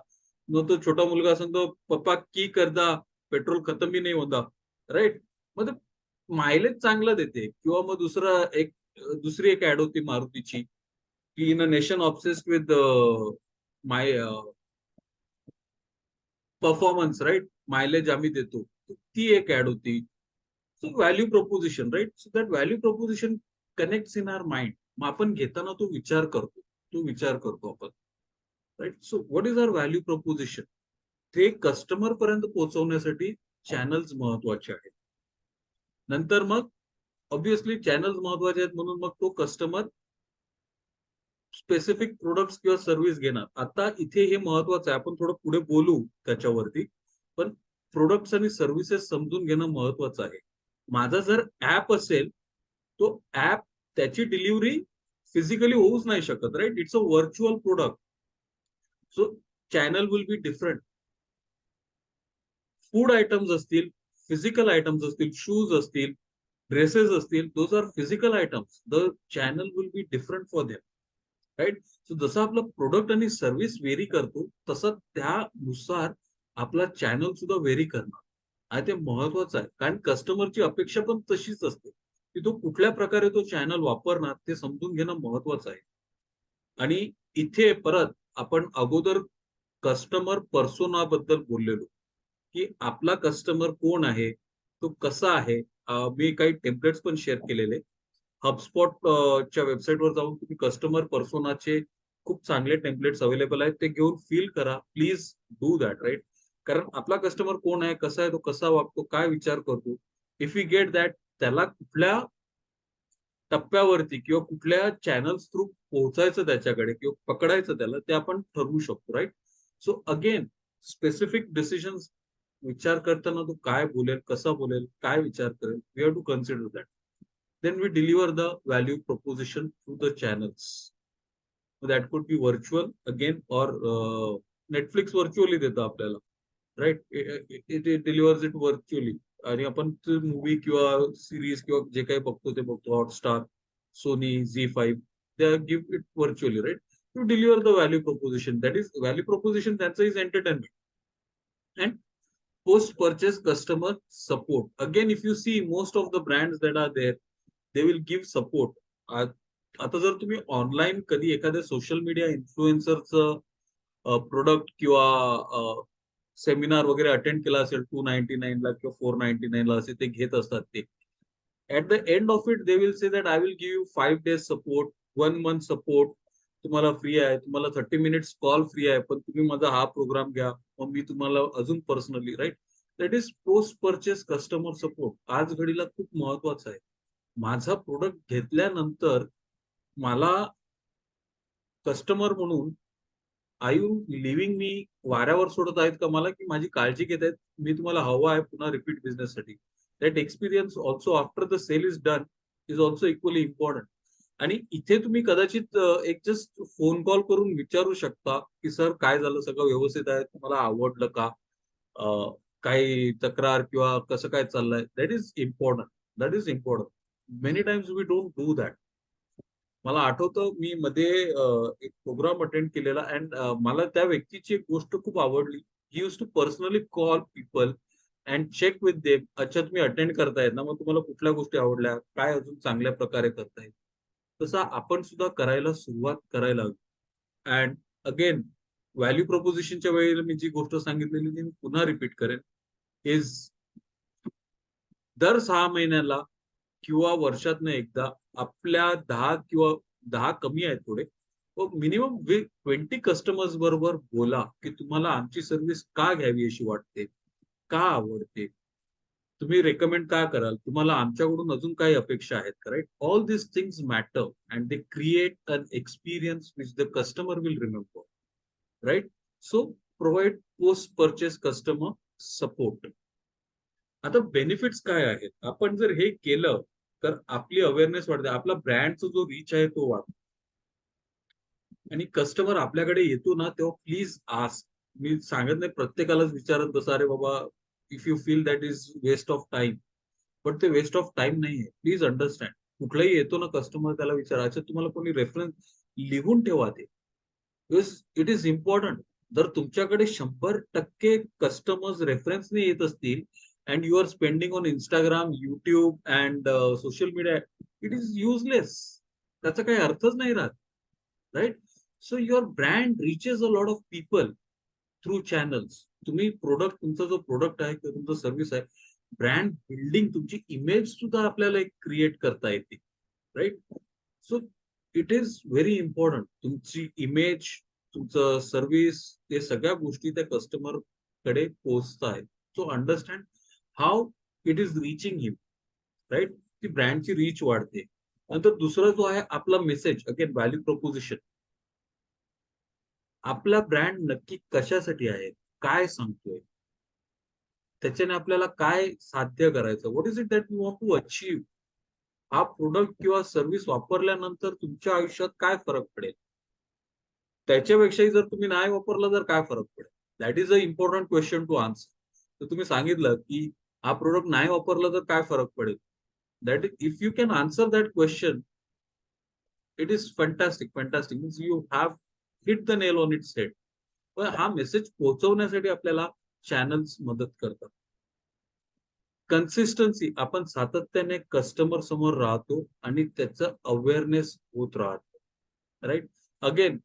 Speaker 1: मग तो छोटा मुलगा सांगतो, पप्पा की करदा, पेट्रोल खतम ही नाही होता. राईट? मग मायलेज चांगलं देते. किंवा मग दुसरी एक ऍड होती मारुतीची, की in a nation obsessed with my performance, right? Mileage आम्ही देतो. ती एक ऍड होती. So value proposition, right? So that value proposition connects in our mind. मग आपण घेताना तो विचार करतो आपण, right? So what is our value proposition? ते कस्टमर पर्यंत पोहोचवण्यासाठी चॅनल्स महत्वाचे आहेत. नंतर मग ऑब्व्हियसली चॅनल्स महत्वाचे आहेत, म्हणून मग तो कस्टमर स्पेसिफिक प्रोडक्ट्स किंवा सर्व्हिस घेणार. आता इथे हे महत्वाचं आहे, आपण थोडं पुढे बोलू त्याच्यावरती. पण प्रोडक्ट्स आणि सर्व्हिसेस समजून घेणं महत्वाचं आहे. माझा जर ऍप असेल, तो ऍप त्याची डिलिव्हरी फिजिकली होऊच नाही शकत, right? It's a virtual product. So channel will be different. Food items असतील, फिजिकल आयटम्स असतील, शूज असतील, ड्रेसेस असतील, those are physical items. The channel will be different for them, right? So जसं आपलं product आणि सर्व्हिस व्हेरी करतो, तसं त्यानुसार आपला चॅनल सुद्धा व्हेरी करणार. आणि ते महत्वाचं आहे, कारण कस्टमरची अपेक्षा पण तशीच असते, की तो कुठल्या प्रकारे तो चॅनल वापरणार ते समजून घेणं महत्वाचं आहे. आणि इथे परत आपण अगोदर कस्टमर पर्सोना बद्दल बोललेलो, की आपला कस्टमर कोण आहे, तो कसा आहे. मी काही टेम्पलेट्स पण शेअर केलेले. HubSpot च्या वेबसाईटवर जाऊन तुम्ही कस्टमर पर्सोनाचे खूप चांगले टेम्पलेट्स अवेलेबल आहेत. ते घेऊन फील करा. Please do that, right? कारण आपला कस्टमर कोण आहे, कसा आहे, तो कसा वागतो, काय विचार करतो. इफ यू गेट दॅट, त्याला कुठल्या टप्प्यावरती किंवा कुठल्या चॅनल्स थ्रू पोहोचायचं त्याच्याकडे किंवा पकडायचं त्याला, ते आपण ठरवू शकतो, right? So again specific decisions विचार करताना तो काय बोलेल, कसा बोलेल, काय विचार करेल, we have to consider that. Then we deliver the value proposition through the channels. That could be virtual again, or Netflix virtually देतं आपल्याला, right? It delivers it virtually. आणि आपण मूवी किंवा सिरीज किंवा जे काही बघतो ते बघतो. Hotstar, Sony, Zee5, they give it virtually, right? To deliver the value proposition. That is value proposition. त्यांचं is entertainment. And post purchase customer support. Again, if you see most of the brands that are there, they will give support. आता जर तुम्ही online कधी एखाद्या social media इन्फ्लुएन्सरचं product किंवा seminar वगैरे attend केला असेल, 299 ला किंवा 499 ला असे ते घेत असतात. ते at the end of it they will say that I will give you 5 days support, 1 month support. तुम्हाला फ्री आहे, तुम्हाला 30 minutes कॉल फ्री आहे, पण तुम्ही माझा हा प्रोग्राम घ्या, मग मी तुम्हाला अजून personally, right? That is post purchase customer support. आज घडीला खूप महत्वाचं आहे. माझा प्रोडक्ट घेतल्यानंतर मला कस्टमर म्हणून आर यू लिव्हिंग मी वाऱ्यावर सोडत आहेत का मला, की माझी काळजी घेत आहेत, मी तुम्हाला हवा आहे पुन्हा रिपीट बिझनेससाठी. That experience also after the sale is done is also equally important. आणि इथे तुम्ही कदाचित एक जस्ट फोन कॉल करून विचारू शकता, की सर काय झालं, सगळं व्यवस्थित आहे, तुम्हाला आवडलं का, काही तक्रार किंवा कसं काय चाललंय. That is important. That is important. Many times we don't do that. मला आठवतं मी मध्ये एक प्रोग्राम अटेंड केलेला, अँड मला त्या व्यक्तीची एक गोष्ट खूप आवडली. He use to personally call people and check with them. अच्छा, तुम्ही अटेंड करतायत ना, मग तुम्हाला कुठल्या गोष्टी आवडल्या, काय अजून चांगल्या प्रकारे करतायत. तसं आपण सुद्धा करायला सुरुवात करायला हवी. अँड अगेन व्हॅल्यू प्रपोजिशनच्या वेळेला मी जी गोष्ट सांगितलेली ती मी पुन्हा रिपीट करेन. इज दर 6 महिन्याला किंवा वर्षातनं एकदा आपल्या 10 कमी आहेत थोडे, मिनिमम 20 कस्टमर्स बरोबर बोला, की तुम्हाला आमची सर्व्हिस का घ्यावी अशी वाटते, का आवडते. तुम्ही रेकमेंड काय कराल, तुम्हाला आमच्याकडून अजून काही अपेक्षा आहेत का, right? All this things matter and they create an experience which the customer will remember, right? So provide post purchase customer support. आता बेनिफिट्स काय आहेत? आपण जर हे केलं तर आपली अवेअरनेस वाढते, आपला ब्रँडचा जो रीच आहे तो वाढतो आणि कस्टमर आपल्याकडे येतो ना तेव्हा प्लीज आस्क. मी सांगत नाही प्रत्येकालाच विचारत बसा, अरे बाबा if you feel that is waste of time, पण ते वेस्ट ऑफ टाइम नाहीये. Please understand. कुठलाही येतो ना कस्टमर, त्याला विचारा, अच्छा तुम्हाला कोणी रेफरन्स लिहून ठेवा ते. Because it is important. जर तुमच्याकडे 100% कस्टमर्स रेफरन्सने येत असतील and you are spending on Instagram, YouTube and social media, it is useless. त्याचा काही अर्थच नाही राहत, right? So your brand reaches a lot of people through channels. तुम्ही प्रोडक्ट, तुमचा जो प्रोडक्ट आहे किंवा तुमचं सर्व्हिस आहे, ब्रँड बिल्डिंग, तुमची इमेज सुद्धा आपल्याला एक क्रिएट करता येते, right? So it is very important. तुमची इमेज, तुमचं सर्व्हिस, ते सगळ्या गोष्टी त्या कस्टमर कडे पोहोचत आहेत. So understand how it is reaching him, right? ती ब्रँडची रीच वाढते. नंतर दुसरा जो आहे आपला मेसेज, अगेन व्हॅल्यू प्रपोजिशन. आपला ब्रँड नक्की कशासाठी आहे, काय सांगतोय, त्याच्याने आपल्याला काय साध्य करायचं, what is it that you want to achieve. हा प्रोडक्ट किंवा सर्व्हिस वापरल्यानंतर तुमच्या आयुष्यात काय फरक पडेल, त्याच्यापेक्षाही जर तुम्ही नाही वापरलं तर काय फरक पडेल. That is a important question to answer. तर तुम्ही सांगितलं की हा प्रोडक्ट नाही वापरला तर काय फरक पडेल, that is if you can answer that question, it is fantastic. Fantastic means you have hit the nail on its head. पण हा मेसेज पोहोचवण्यासाठी आपल्याला चॅनल्स मदत करतात. कन्सिस्टन्सी, आपण सातत्याने कस्टमर समोर राहतो आणि त्याचं अवेअरनेस होत राहतो, right? Again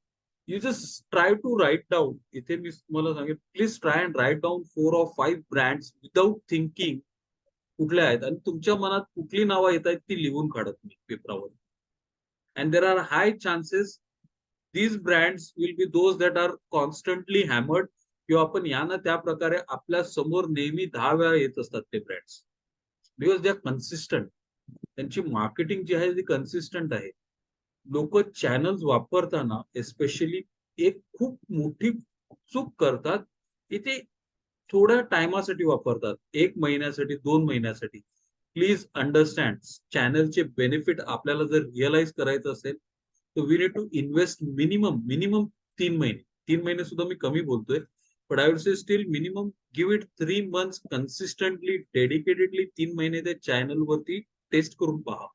Speaker 1: you just try to write down. इथे मी तुम्हाला सांगेन, please try and write down 4 or 5 brands without thinking कुठल्या आहेत आणि तुमच्या मनात कुठली नावं येत आहेत ती लिहून काढत मी पेपरावर. And there are high chances these brands will be those that are constantly hammered, किंवा आपण या ना त्या प्रकारे आपल्या समोर नेहमी 10 वेळा येत असतात ते brands. Because they R consistent. त्यांची मार्केटिंग जी आहे ती कन्सिस्टंट आहे. लोक चॅनल्स वापरताना स्पेशली एक खूप मोठी चूक करतात की ते थोड्या टायमासाठी वापरतात, 1 महिन्यासाठी, 2 महिन्यासाठी. प्लीज अंडरस्टँड, चॅनलचे बेनिफिट आपल्याला जर रिअलाइज करायचं असेल तर we need to invest minimum minimum 3 महिने. 3 महिने सुद्धा मी कमी बोलतोय, but I would say still minimum give it 3 months consistently, dedicatedly. 3 महिने त्या चॅनल वरती टेस्ट करून पहा.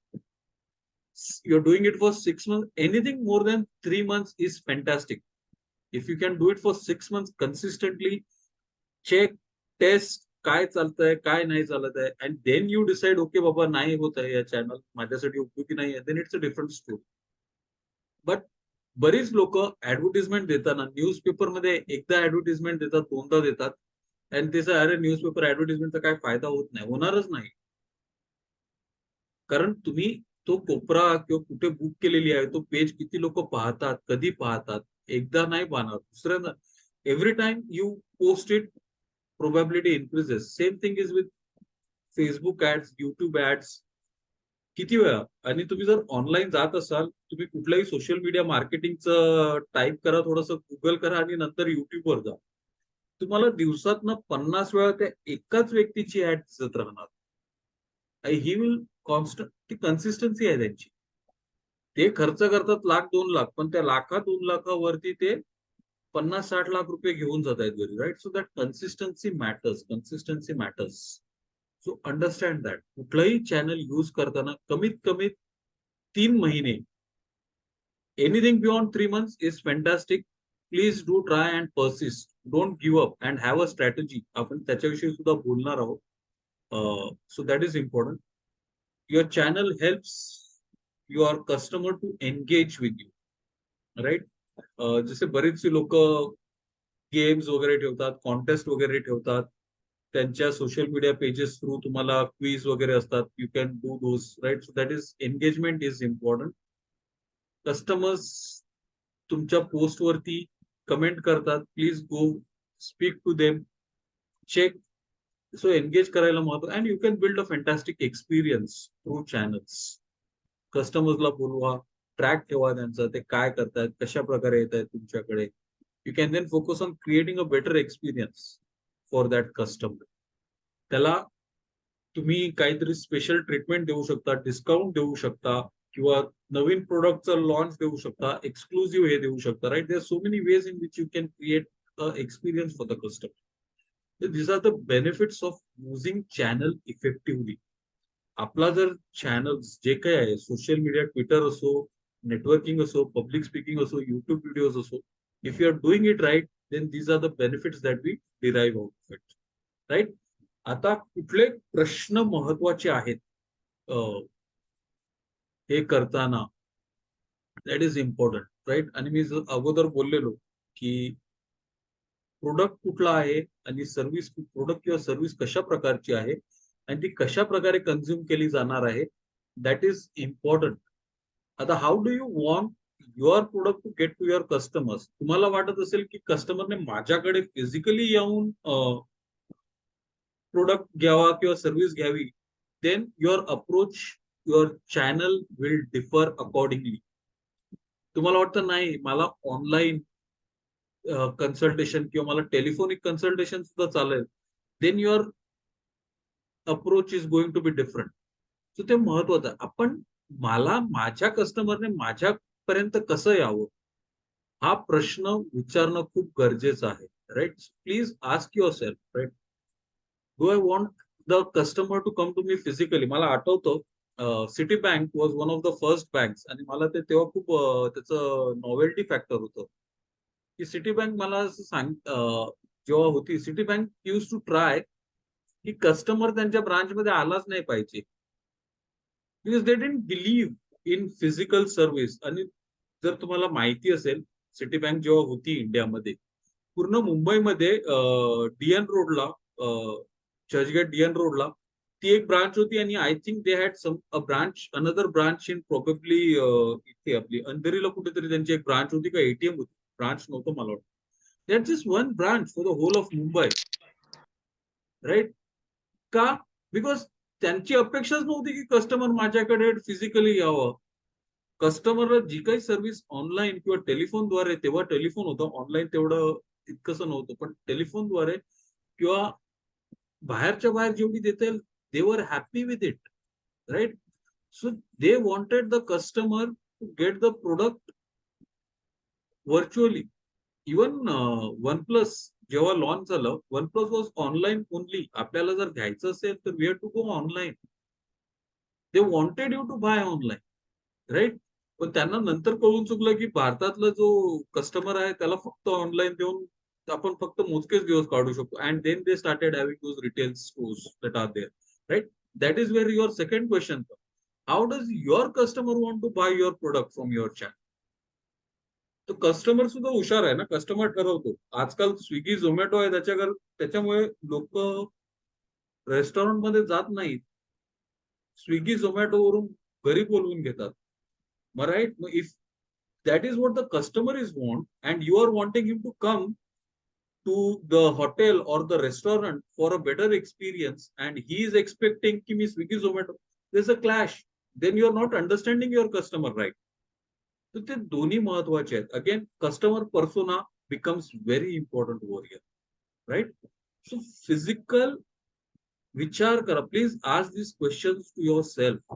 Speaker 1: You're doing it for 6 months. Anything more than 3 months is fantastic. If you can do it for 6 months consistently, check, test, काय चालतंय, काय नाही चालत आहे, and then you decide, okay बाबा नाही होत आहे या चॅनल माझ्यासाठी उपयोगी नाही आहे, then it's a different story. But बरीच लोक ऍडव्हर्टिजमेंट देताना न्यूजपेपर मध्ये एकदा ऍडव्हर्टिजमेंट देतात, दोनदा देतात, आणि त्याचा अरे न्यूजपेपर ऍडव्हर्टिजमेंटचा काय फायदा होत नाही, होणारच नाही. कारण तुम्ही तो कोपरा किंवा कुठे बुक केलेली आहे तो पेज किती लोक पाहतात, कधी पाहतात, एकदा नाही पाहणार, दुसऱ्यांदा. Every time you post it, probability increases. Same thing is with Facebook ads, YouTube ads. किती वेळा, आणि तुम्ही जर ऑनलाईन जात असाल, तुम्ही कुठल्याही सोशल मीडिया मार्केटिंगचं टाईप करा, थोडंसं गुगल करा आणि नंतर युट्यूबवर जा. तुम्हाला दिवसातनं 50 वेळा त्या एकाच व्यक्तीची ऍड दिसत राहणार. ही विल कॉन्स्टंट, ती कन्सिस्टन्सी आहे त्यांची. ते खर्च करतात 1,00,000-2,00,000, पण त्या 1,00,000-2,00,000वरती ते 50-60 लाख रुपये घेऊन जात आहेत घरी, right? So that consistency matters, consistency matters. So understand that कुठलंही चॅनल यूज करताना कमीत कमी 3 महिने, anything beyond 3 months is fantastic. Please do try and persist. Don't give up and have a strategy. आपण त्याच्याविषयी सुद्धा बोलणार आहोत. So that is important. Your channel helps your customer to engage with you, right? जसे बरेचसे लोक games वगैरे ठेवतात, कॉन्टेस्ट वगैरे ठेवतात, त्यांच्या सोशल मीडिया पेजेस थ्रू तुम्हाला क्विज वगैरे असतात, you can do those, right? So that is engagement is important. Customers तुमच्या पोस्टवरती कमेंट करतात, please go speak to them. Check so engage करायला महत्व, and you can build a fantastic experience through channels. कस्टमर्सला बोलवा, track ठेवा त्यांचा, ते काय करतायत, कशा प्रकारे येत आहेत तुमच्याकडे. You can then focus on creating a better experience for that customer. त्याला तुम्ही काहीतरी स्पेशल ट्रीटमेंट देऊ शकता, डिस्काउंट देऊ शकता, किंवा नवीन प्रोडक्टचं लॉन्च देऊ शकता, एक्सक्लुझिव्ह हे देऊ शकता, right. There so many ways in which you can create a experience for the customer. these are the benefits of using channel effectively. आपला जर चॅनल्स जे काही आहे, सोशल मीडिया, ट्विटर असो, नेटवर्किंग असो, पब्लिक स्पीकिंग असो, युट्यूब व्हिडिओज असो, if you are doing it right, then these are the benefits that we derive out of it, right. आता कुठले प्रश्न महत्वाचे आहेत हे करताना, दॅट इज इम्पॉर्टंट, राईट. आणि मी अगोदर बोललेलो की प्रोडक्ट कुठला आहे आणि सर्व्हिस, प्रोडक्ट किंवा सर्व्हिस कशा प्रकारची आहे आणि ती कशा प्रकारे कन्झ्युम केली जाणार आहे, दॅट इज इम्पॉर्टंट. आता how do you want your product to get to your customers. तुम्हाला वाटत असेल की कस्टमरने माझ्याकडे फिजिकली येऊन प्रोडक्ट घ्यावा किंवा सर्व्हिस घ्यावी, then your approach, your channel will differ accordingly. तुम्हाला वाटतं नाही, मला ऑनलाईन कन्सल्टेशन किंवा मला टेलिफोनिक कन्सल्टेशन सुद्धा चालेल, then your approach is going to be different. सो ते महत्वाचं आहे. आपण, मला माझ्या कस्टमरने माझ्यापर्यंत कसं यावं, हा प्रश्न विचारणं खूप गरजेचं आहे, right. Please ask your self, right. Do I want the customer to come to me physically. मला आठवतं Citi bank was one of the first banks, आणि मला ते तेव्हा खूप त्याचं नॉवेल्टी फॅक्टर होतं की सिटी बँक मला असं जेव्हा होती, Citi bank use to try की कस्टमर त्यांच्या ब्रांचमध्ये आलाच नाही पाहिजे, because they didn't believe in physical service. आणि जर तुम्हाला माहिती असेल, सिटी बँक जेव्हा होती इंडियामध्ये, पूर्ण मुंबईमध्ये डीएन रोडला, चर्चगेट डीएन रोडला ती एक ब्रांच होती, आणि I think they had some a branch, another branch in probably इथे आपली अंधेरीला कुठेतरी त्यांची एक ब्रांच होती का एटीएम होती, ब्रांच नव्हतं मला वाटतं. That just one branch for the whole of Mumbai, right. का? बिकॉज त्यांची अपेक्षाच नव्हती की कस्टमर माझ्याकडे फिजिकली यावं. कस्टमरला जी काही सर्व्हिस ऑनलाईन किंवा टेलिफोनद्वारे, तेव्हा टेलिफोन होतं, ऑनलाईन तेवढं इतकंसं नव्हतं, पण टेलिफोनद्वारे किंवा बाहेरच्या बाहेर जेवढी देता येईल, they were happy with it, right. So they wanted the customer to get the product virtually. Even OnePlus जेव्हा लॉन्च झालं, OnePlus was online only. आपल्याला जर घ्यायचं असेल तर we have to go online. They wanted you to buy online, right. पण त्यांना नंतर कळून चुकलं की भारतातला जो कस्टमर आहे त्याला फक्त ऑनलाईन देऊन आपण फक्त मोजकेच दिवस काढू शकतो. And then they started having those retail stores that are there, right. That is where your second question. How does your customer want to buy your product from your channel. तर customer सुद्धा हुशार आहे ना, customer ठरवतो. आजकाल Swiggy Zomato आहे, त्याच्यामुळे लोक रेस्टॉरंट मध्ये जात नाहीत, स्विगी झोमॅटो वरून घरी बोलवून घेतात. मग राईट, मग if that is what the customer is want, and you are wanting him to come to the hotel or the restaurant for a better experience, and he is expecting ki me Swiggy Zomato, there's a clash. Then you are not understanding your customer, right. तर ते दोन्ही महत्वाचे आहेत. Again customer persona becomes very important over here, right. So physical विचार करा, please ask this questions to yourself.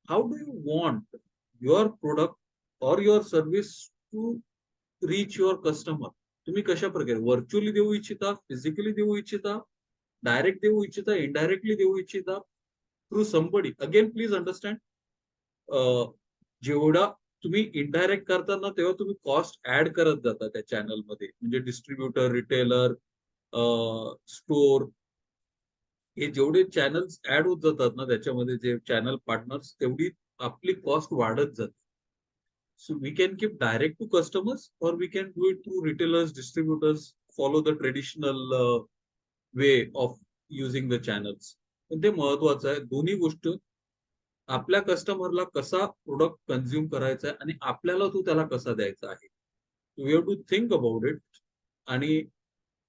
Speaker 1: How do you want your product or your service to reach your customer. तुम्ही कशा प्रकारे virtually देऊ इच्छिता, physically देऊ इच्छिता, direct देऊ इच्छिता, इनडायरेक्टली देऊ इच्छिता, through somebody. Again please understand, जेवढा तुम्ही इनडायरेक्ट करताना तेव्हा तुम्ही कॉस्ट ऍड करत जाता त्या चॅनलमध्ये, म्हणजे डिस्ट्रीब्युटर, रिटेलर, स्टोर, हे जेवढे चॅनल्स ऍड होत जातात ना त्याच्यामध्ये, जे चॅनल पार्टनर्स, तेवढी आपली कॉस्ट वाढत जाते. So we can keep direct to customers, or we can do it through retailers, distributors, follow the traditional way of using the channels. पण ते महत्वाचं आहे, दोन्ही गोष्ट. आपल्या कस्टमरला कसा प्रोडक्ट कन्झ्युम करायचा आहे आणि आपल्याला तो त्याला कसा द्यायचा आहे. We have to think about it. आणि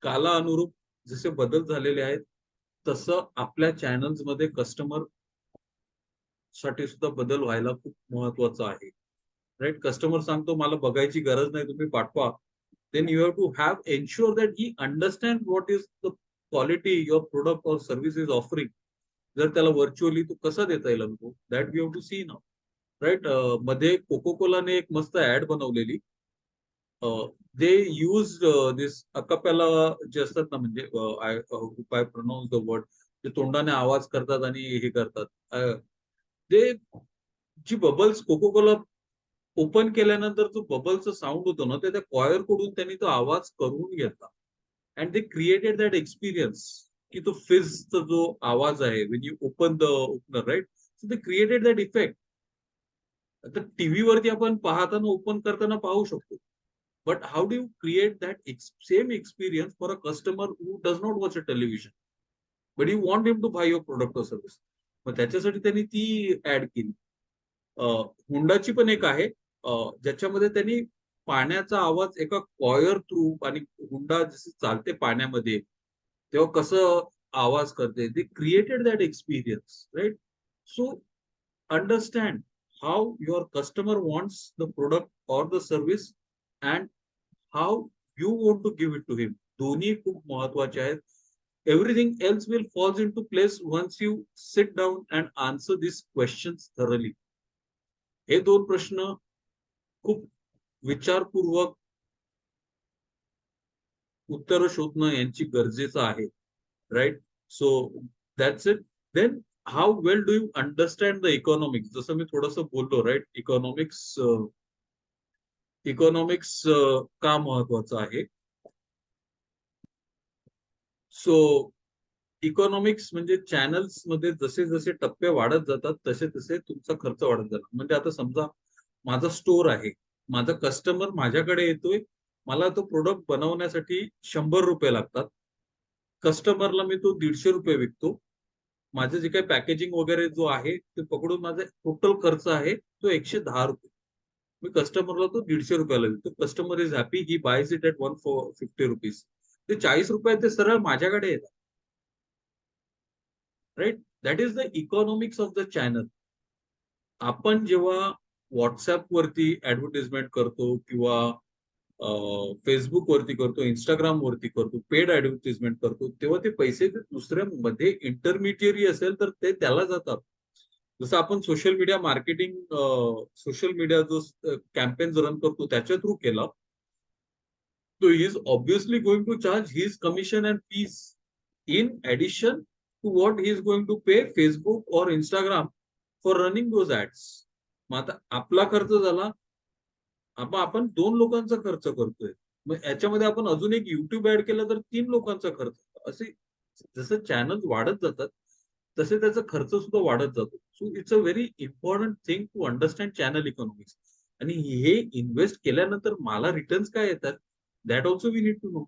Speaker 1: काला अनुरूप जसे बदल झालेले आहेत तसं आपल्या चॅनल्स मध्ये कस्टमर साठी सुद्धा बदल व्हायला खूप महत्वाचा आहे. राईट, कस्टमर सांगतो मला बघायची गरज नाही, तुम्ही पाठवा. Then you have to have ensure that he understand what is the quality your product or service is offering. जर त्याला व्हर्च्युअली तो कसा देता येईल अनुभव, that you have to see नाव. राईट, मध्ये कोको कोलाने एक मस्त ऍड बनवलेली. दे यूज दिस अकापेला जे असतात ना, म्हणजे आय प्रोनाऊन्स द वर्ड, ते तोंडाने आवाज करतात आणि हे करतात. ते जी बबल्स कोको कोला ओपन केल्यानंतर जो बबलचं साऊंड होतो ना, ते त्या कॉयर कडून त्यांनी तो आवाज करून घेतला. And they created that experience, की तो फिजचा जो आवाज आहे when you open the opener, right. So they created that effect. आता टीव्हीवरती आपण पाहताना ओपन करताना पाहू शकतो. But how do you create that same experience for a customer who does not watch a television, but you want him to buy your product or service. मग त्याच्यासाठी त्यांनी ती ऍड केली. हुंडाची पण एक आहे, ज्याच्यामध्ये त्यांनी पाण्याचा आवाज एका कॉयर थ्रू, आणि हुंडा जशी चालते पाण्यामध्ये तेव्हा कसं आवाज करते, they created that experience, right. So understand how your customer wants the product or the service, and how you want to give it to him. दोन्ही खूप महत्वाचे आहेत. Everything else will falls into place once you sit down and answer this questions thoroughly. हे दोन प्रश्न खूप विचारपूर्वक उत्तर शोधणं यांची गरजेचं आहे. Right. So that's it. Then how well do you understand the economics, जसं मी थोडंसं बोललो, राईट. इकॉनॉमिक्स इकॉनॉमिक्स का महत्वाचं आहे. सो इकॉनॉमिक्स म्हणजे चॅनल्स मध्ये जसे जसे टप्पे वाढत जातात तसे तसे तुमचा खर्च वाढत जातो. म्हणजे आता समजा माझा स्टोर आहे, माझा कस्टमर माझ्याकडे येतोय, मला तो प्रोडक्ट बनवण्यासाठी ₹100 लागतात. कस्टमरला मी तो ₹150 विकतो. माझं जे काही पॅकेजिंग वगैरे जो आहे ते पकडून माझा टोटल खर्च आहे तो ₹110. मी कस्टमरला तो ₹150 देतो. Customer is happy, he buys it at ₹150. ते ₹40 ते सरळ माझ्याकडे येतात. Right. That is the economics of the channel. आपण जेव्हा व्हॉट्सअप वरती ऍडव्हर्टाइजमेंट करतो किंवा फेसबुक वरती करतो, इंस्टाग्राम वरती करतो, पेड ऍडव्हर्टाइजमेंट करतो, तेव्हा ते पैसे ते दुसऱ्या मध्ये इंटरमिडियरी असेल तर ते त्याला जातात. जसं आपण social media marketing, social media जो कॅम्पेन रन करतो त्याच्या थ्रू केला, so he is obviously going to charge his commission and fees in addition to what he is going to pay Facebook or Instagram for running those ads. मग आता आपला खर्च झाला, आपण 2 लोकांचा खर्च करतोय. मग याच्यामध्ये आपण अजून एक YouTube ऍड केलं तर 3 लोकांचा खर्च. असे जसं चॅनल वाढत जातात तसे त्याचा खर्च सुद्धा वाढत जातो. So it's a very important thing to understand channel economics. आणि हे इन्व्हेस्ट केल्यानंतर मला रिटर्न्स काय येतात, that also we need to know.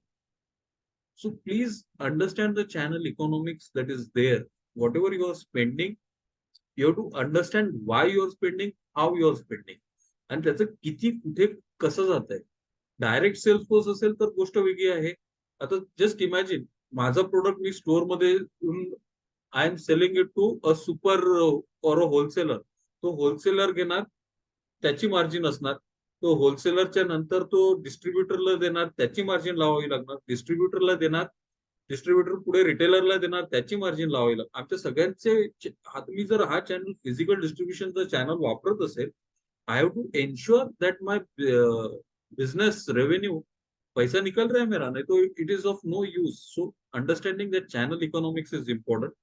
Speaker 1: So please understand the channel economics that is there. Whatever you are spending, you have to understand why you are spending, how you are spending, आणि त्याचं किती कुठे कसं जात आहे. Direct cells force असेल तर गोष्ट वेगळी आहे. आता जस्ट इमॅजिन, माझा प्रोडक्ट मी स्टोअर मध्ये I am selling it to a super or a wholesaler. तो होलसेलर घेणार, त्याची मार्जिन असणार. तो होलसेलरच्या नंतर तो डिस्ट्रीब्युटरला देणार, त्याची मार्जिन लावावी लागणार. डिस्ट्रीब्युटरला देणार, डिस्ट्रीब्युटर पुढे रिटेलरला देणार, त्याची मार्जिन लावावी लागणार. आमच्या सगळ्यांचे मी जर हा चॅनल फिजिकल डिस्ट्रीब्युशनचा चॅनल वापरत असेल, I have to ensure that my business revenue, पैसा निकल रहा है मेरा, नहीं तो it is of no use. So understanding that channel economics is important.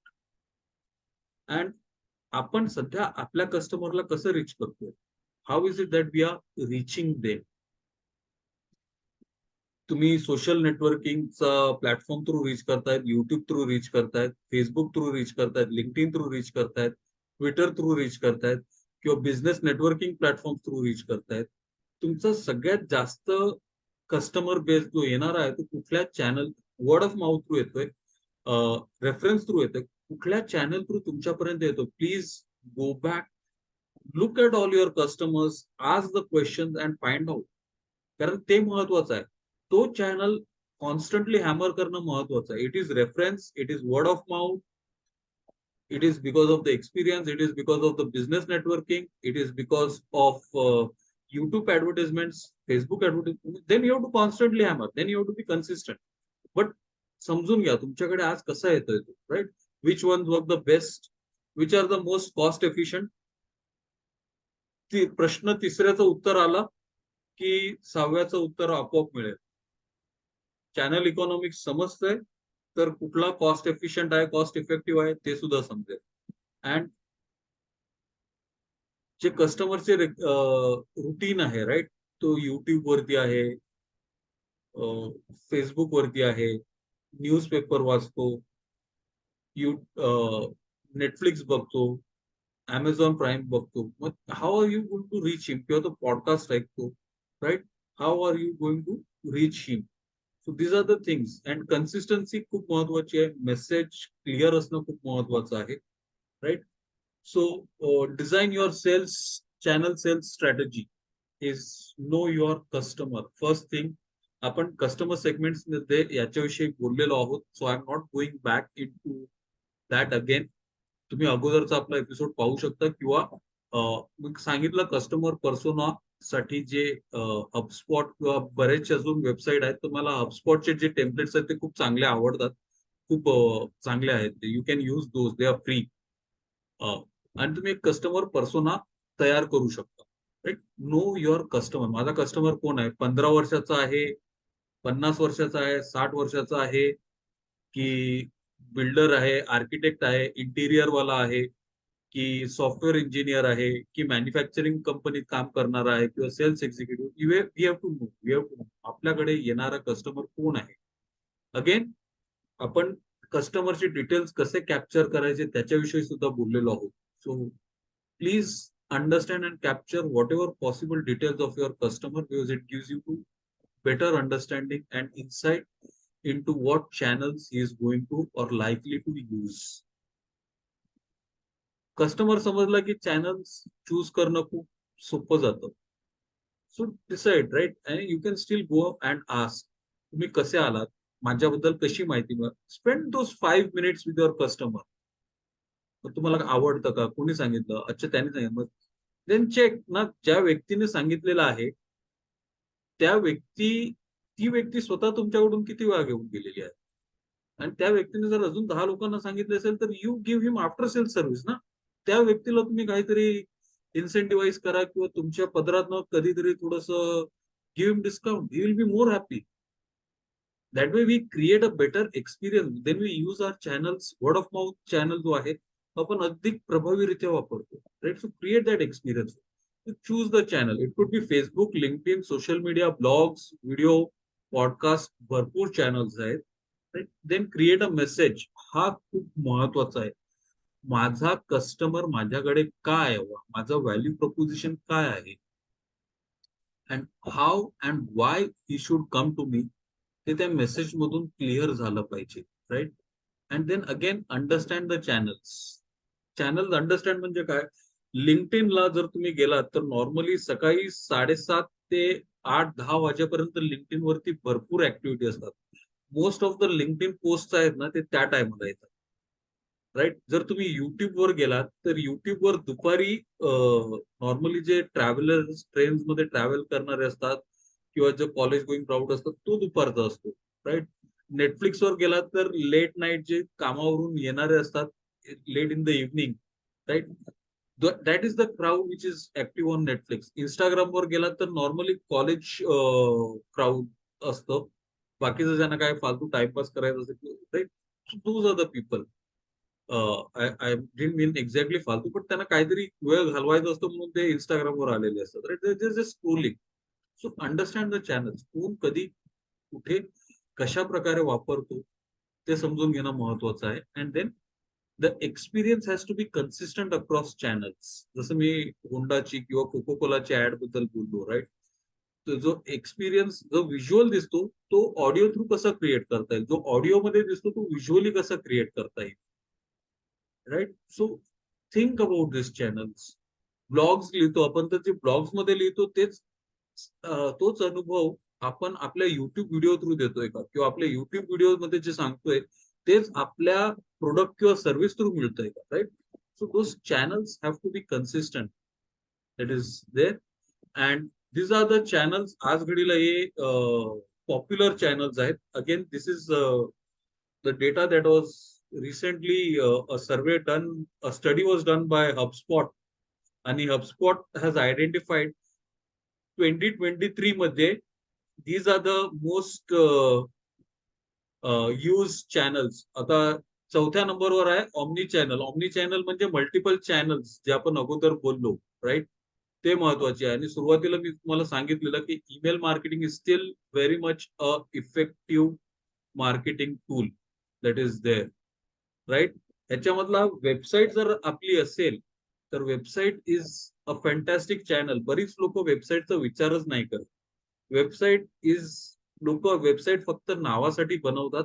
Speaker 1: And आपण सध्या आपल्या कस्टमरला कसं रीच करतोय, how is it that we are reaching them. तुम्ही सोशल नेटवर्किंगचा प्लॅटफॉर्म थ्रू रीच करतायत, युट्यूब थ्रू रीच करतायत, फेसबुक थ्रू रीच करतायत, लिंक्डइन थ्रू रीच करतायत, ट्विटर थ्रू रीच करतायत, किंवा business networking platform through reach करतायत. तुमचा सगळ्यात जास्त कस्टमर बेस जो येणार आहे तो कुठल्या channel, word of mouth through येतोय, रेफरन्स थ्रू येतोय, कुठल्या चॅनल थ्रू तुमच्यापर्यंत येतो. Please go back, look at all your customers, ask the question and find out. कारण ते महत्वाचं आहे. तो चॅनल कॉन्स्टंटली हॅमर करणं महत्वाचं आहे. It is reference, it is word of mouth, it is because of the experience, it is because of the business networking, it is because of YouTube advertisements, Facebook advertisements. Then you have to constantly hammer, then you have to be consistent. But समजून घ्या तुमच्याकडे आज कसा येतोय तो, right? Which one work the best, which are the most cost efficient. प्रश्न तिसऱ्याचं उत्तर आला की सहाव्याचं उत्तर आपोआप मिळेल. चॅनल इकॉनॉमिक्स समजतंय तर कुठला कॉस्ट एफिशियंट आहे, कॉस्ट इफेक्टिव्ह आहे ते सुद्धा समजेल. अँड जे कस्टमरचे रुटीन आहे, राईट, तो युट्यूब वरती आहे, फेसबुक वरती आहे, न्यूजपेपर वाचतो, नेटफ्लिक्स बघतो, अमेझॉन प्राईम बघतो. मग how are you going to reach him? किंवा तो पॉडकास्ट ऐकतो, right? How are you going to reach him? So these are the things. And consistency खूप महत्वाची आहे. मेसेज क्लिअर असणं खूप महत्वाचं आहे, right? So, design your channel sales strategy is know your customer. First thing, आपण customer segments मध्ये याच्याविषयी बोललेलो आहोत. So I am not going back in to that again. तुम्ही अगोदरचा आपला एपिसोड पाहू शकता किंवा मी सांगितलं कस्टमर पर्सोना साठी जे हबस्पॉट किंवा बरेचसे अजून वेबसाईट आहेत, तर मला हबस्पॉटचे जे टेम्पलेट्स आहेत ते खूप चांगले आवडतात. खूप चांगले आहेत ते. You can use those, they are free. आणि तुम्ही एक कस्टमर पर्सोना तयार करू शकता, राईट? Know your customer. माझा कस्टमर कोण आहे? 15 वर्षाचा आहे, 50 वर्षाचा आहे, 60 वर्षाचा आहे, की बिल्डर आहे, आर्किटेक्ट आहे, इंटिरियर वाला आहे, की सॉफ्टवेअर इंजिनियर आहे, की मॅन्युफॅक्चरिंग कंपनीत काम करणारा आहे, किंवा sales executive. We have to know, we have to know आपल्याकडे येणारा कस्टमर कोण आहे. अगेन आपण कस्टमरचे डिटेल्स कसे कॅप्चर करायचे त्याच्याविषयी सुद्धा बोललेलो आहोत. So please understand and capture whatever possible details of your customer, because it gives you to better understanding and insight into what channels he is going to or likely to use. Customer समजला की channels choose करणं खूप सोपं जातं. So decide, right? आणि you can still go and ask, तुम्ही कसे आलात, माझ्याबद्दल कशी माहिती मिळा. Spend those 5 minutes with your customer. तुम्हाला आवडतं का, कोणी सांगितलं, अच्छा त्याने सांगितलं, देन चेक ना. ज्या व्यक्तीने सांगितलेलं आहे ती व्यक्ती स्वतः तुमच्याकडून किती वेळा घेऊन गेलेली आहे. आणि त्या व्यक्तीने जर अजून 10 लोकांना सांगितले असेल तर you give him after sale service ना. त्या व्यक्तीला तुम्ही काहीतरी इन्सेंटिव्हाइज करा किंवा तुमच्या पदरात कधीतरी थोडस give him discount. He will be more happy. That way we create a better experience. Then we use our channels. Word of mouth channel जो आहे आपण अधिक प्रभावीरित्या वापरतो, right? So create that experience. Choose the channel. It could be Facebook, LinkedIn, social media, blogs, video, podcast, भरपूर channels आहेत, right? Then create a message. हा खूप महत्वाचा आहे. माझा कस्टमर माझ्याकडे काय यावा, माझं व्हॅल्यू प्रपोजिशन काय आहे, and how and why he should come to me, ते त्या मेसेज मधून क्लिअर झालं पाहिजे, right? And then again understand the channels. Channel understand म्हणजे काय? लिंक्डइनला जर तुम्ही गेलात तर नॉर्मली सकाळी 7:30 ते 8-10 वाजेपर्यंत लिंक्डइन वरती भरपूर ऍक्टिव्हिटी असतात. Most of the LinkedIn post आहेत ना ते त्या टाइमला येतात, राईट? जर तुम्ही युट्यूब वर गेलात तर युट्यूब वर दुपारी नॉर्मली जे ट्रॅव्हलर्स ट्रेन्स मध्ये ट्रॅव्हल करणारे असतात किंवा जे कॉलेज गोईंग क्राऊड असतात तो दुपारचा असतो, राईट? नेटफ्लिक्स वर गेलात तर लेट नाईट जे कामावरून येणारे असतात, late in the evening, right? That is the crowd which is active on Netflix. Instagram वर गेलात तर नॉर्मली कॉलेज क्राऊड असतं. बाकीचं ज्यांना काय फालतू टाइमपास करायचं असेल, right? Those are the people. I didn't mean exactly फालतू, पण त्यांना काहीतरी वेळ घालवायचा असतो म्हणून ते इंस्टाग्रामवर आलेले असतात, right? Just scrolling. So understand the channels. कोण कधी कुठे कशा प्रकारे वापरतो ते समजून घेणं महत्वाचं आहे. And then the experience has to be consistent across channels. जसं मी होंडाची किंवा कोको कोलाची ऍड बद्दल बोललो, राईट? तो जो एक्सपिरियन्स, जो व्हिज्युअल दिसतो तो ऑडिओ थ्रू कसा क्रिएट करता येईल, जो ऑडिओ मध्ये दिसतो तो व्हिज्युअली कसा क्रिएट करता येईल, right? So think about this channels. Blogs लिहितो आपण तर जे ब्लॉग्स मध्ये लिहितो तेच तोच अनुभव आपण आपल्या युट्यूब व्हिडिओ थ्रू देतोय का, किंवा आपल्या युट्यूब व्हिडिओ मध्ये जे सांगतोय तेच आपल्या प्रोडक्ट किंवा सर्व्हिस थ्रू मिळतंय का, right? So those channels have to be consistent. That is there. And these are the channels. आज घडीला हे पॉप्युलर चॅनल्स आहेत. Again this is the data that was recently a survey done, a study was done by HubSpot, आणि HubSpot has identified 2023 मध्ये these are the most use channels. आता चौथ्या नंबरवर आहे ऑमनी चॅनल. ऑमनी चॅनल म्हणजे multiple channels, जे आपण अगोदर बोललो, राईट? ते महत्वाचे आहे. आणि सुरुवातीला मी तुम्हाला सांगितलेलं की email marketing is still very much a effective marketing tool that is there, right? ह्याच्यामधला वेबसाईट जर आपली असेल तर website is a fantastic channel. बरीच लोक वेबसाईटचा विचारच नाही करत. वेबसाईट इज, लोक वेबसाईट फक्त नावासाठी बनवतात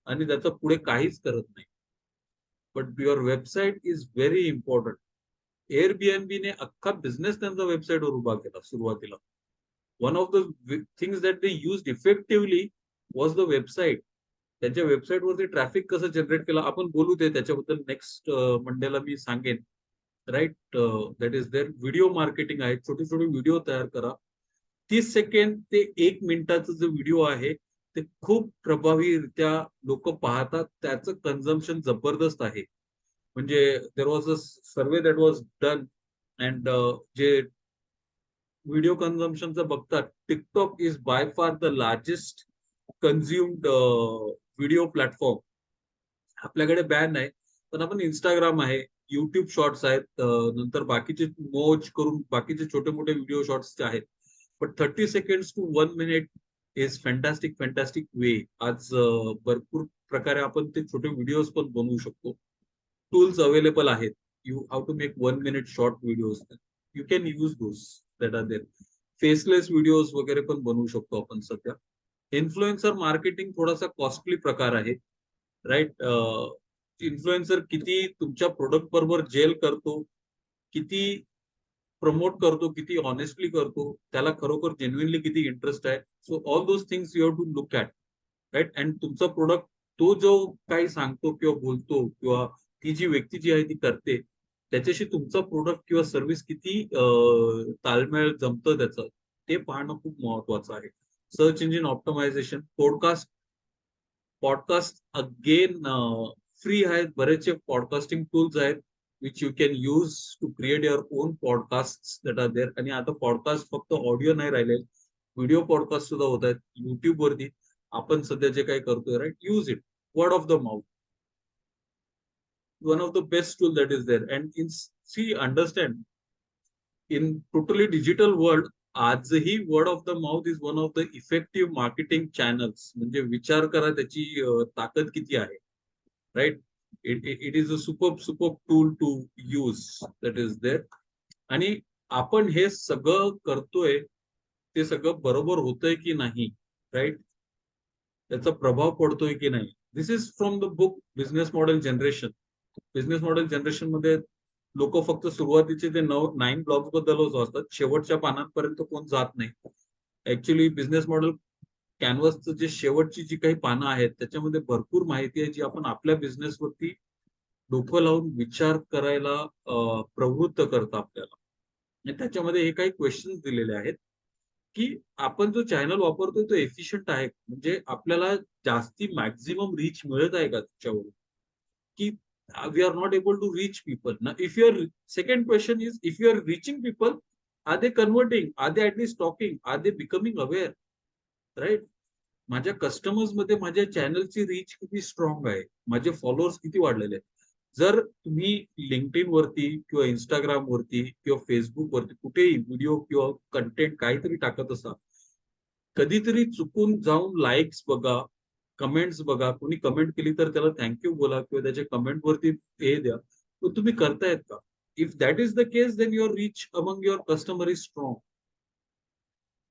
Speaker 1: आणि त्याचं पुढे काहीच करत नाही. But your website is very important. एअरबीएनबीने अख्खा बिझनेस त्यांचा वेबसाईटवर उभा केला सुरुवातीला. One of the things that they use effectively was the website. त्यांच्या वेबसाईटवरती ट्रॅफिक कसं जनरेट केलं आपण बोलू ते, त्याच्याबद्दल नेक्स्ट मंडेला मी सांगेन, right? That is there. Video marketing आहे. छोटे छोटे व्हिडिओ तयार करा. 30 सेकंड ते 1 मिनिटाचा जो व्हिडिओ आहे ते खूप प्रभावीरित्या लोक पाहतात. त्याचं कन्झम्पशन जबरदस्त आहे. म्हणजे there was a survey that was done, and जे व्हिडिओ कन्झम्पशनचं बघतात, TikTok is by far the largest consumed video platform. आपल्याकडे बॅन आहे, पण आपण इंस्टाग्राम आहे, युट्यूब शॉर्ट्स आहेत, नंतर बाकीचे मोज करून बाकीचे छोटे मोठे व्हिडिओ शॉर्ट्स आहेत. But 30 seconds to 1 minute is fantastic fantastic way. आज भरपूर प्रकारे आपण ते छोटे व्हिडिओज पण बनवू शकतो. टूल्स अवेलेबल आहेत. You have to make 1 minute short videos. You can use those that are there. Faceless videos वगैरे पण बनवू शकतो आपण सध्या. इन्फ्लुएन्सर मार्केटिंग थोडासा कॉस्टली प्रकार आहे, राईट? इन्फ्लुएन्सर किती तुमच्या प्रोडक्ट बरोबर जेल करतो, किती प्रमोट करतो, किती ऑनेस्टली करतो, त्याला खरोखर जेन्युइनली किती इंटरेस्ट आहे. So all those things you have to look at, right? And तुमचा प्रोडक्ट, तो जो काही सांगतो किंवा बोलतो किंवा ती जी व्यक्ती जी आहे ती करते, त्याच्याशी तुमचा प्रोडक्ट किंवा सर्व्हिस किती ताळमेळ जमतं त्याचं, ते पाहणं खूप महत्वाचं आहे. Search engine optimisation, podcast. Podcast again free आहेत. बरेचसे पॉडकास्टिंग टूल्स आहेत which you can use to create your own podcast that are there. आणि आता पॉडकास्ट फक्त ऑडिओ नाही राहिले, व्हिडिओ पॉडकास्ट सुद्धा होत आहेत युट्यूब वरती. आपण सध्या जे काही करतोय, right, use it. Word of the mouth, one of the best tool that is there. And in see understand, in totally digital world आजही word of the mouth is one of the effective marketing channels. म्हणजे विचार करा त्याची ताकद किती आहे, right? It is a super tool to use that is there. आणि आपण हे सगळं करतोय, ते सगळं बरोबर होतंय की नाही, राईट? त्याचा प्रभाव पडतोय की नाही. This is from the book business model generation. Business model generation मध्ये लोक फक्त सुरुवातीचे ते 9 ब्लॉग्स बद्दलच वाचतात, शेवटच्या पानांपर्यंत कोण जात नाही. ऍक्च्युली बिझनेस मॉडेल कॅनव्हासचं जे शेवटची जी काही पानं आहेत त्याच्यामध्ये भरपूर माहिती आहे, जी आपण आपल्या बिझनेसवरती डोकं लावून विचार करायला प्रवृत्त करतं आपल्याला. आणि त्याच्यामध्ये हे काही क्वेश्चन्स दिलेले आहेत की आपण जो चॅनल वापरतोय तो एफिशियंट आहे, म्हणजे आपल्याला जास्ती मॅक्झिमम रीच मिळत आहे का त्याच्यावरून, की we are not able to reach people ना. If you are, second question is, if you are reaching people, are they converting, are they at least talking, are they becoming aware, right? माझ्या customers मध्ये माझ्या चॅनलची reach किती strong आहे, माझे followers किती वाढलेले आहेत. जर तुम्ही लिंक्डइन वरती किंवा इंस्टाग्राम वरती किंवा फेसबुक वरती कुठेही व्हिडिओ किंवा कंटेंट काहीतरी टाकत असाल, कधीतरी चुकून जाऊन लाईक्स बघा, कमेंट्स बघा. कोणी कमेंट केली तर त्याला थँक्यू बोला किंवा त्याच्या कमेंट वरती हे द्या. तर तुम्ही करतायत का? If that is the case, then your reach among your customer is strong.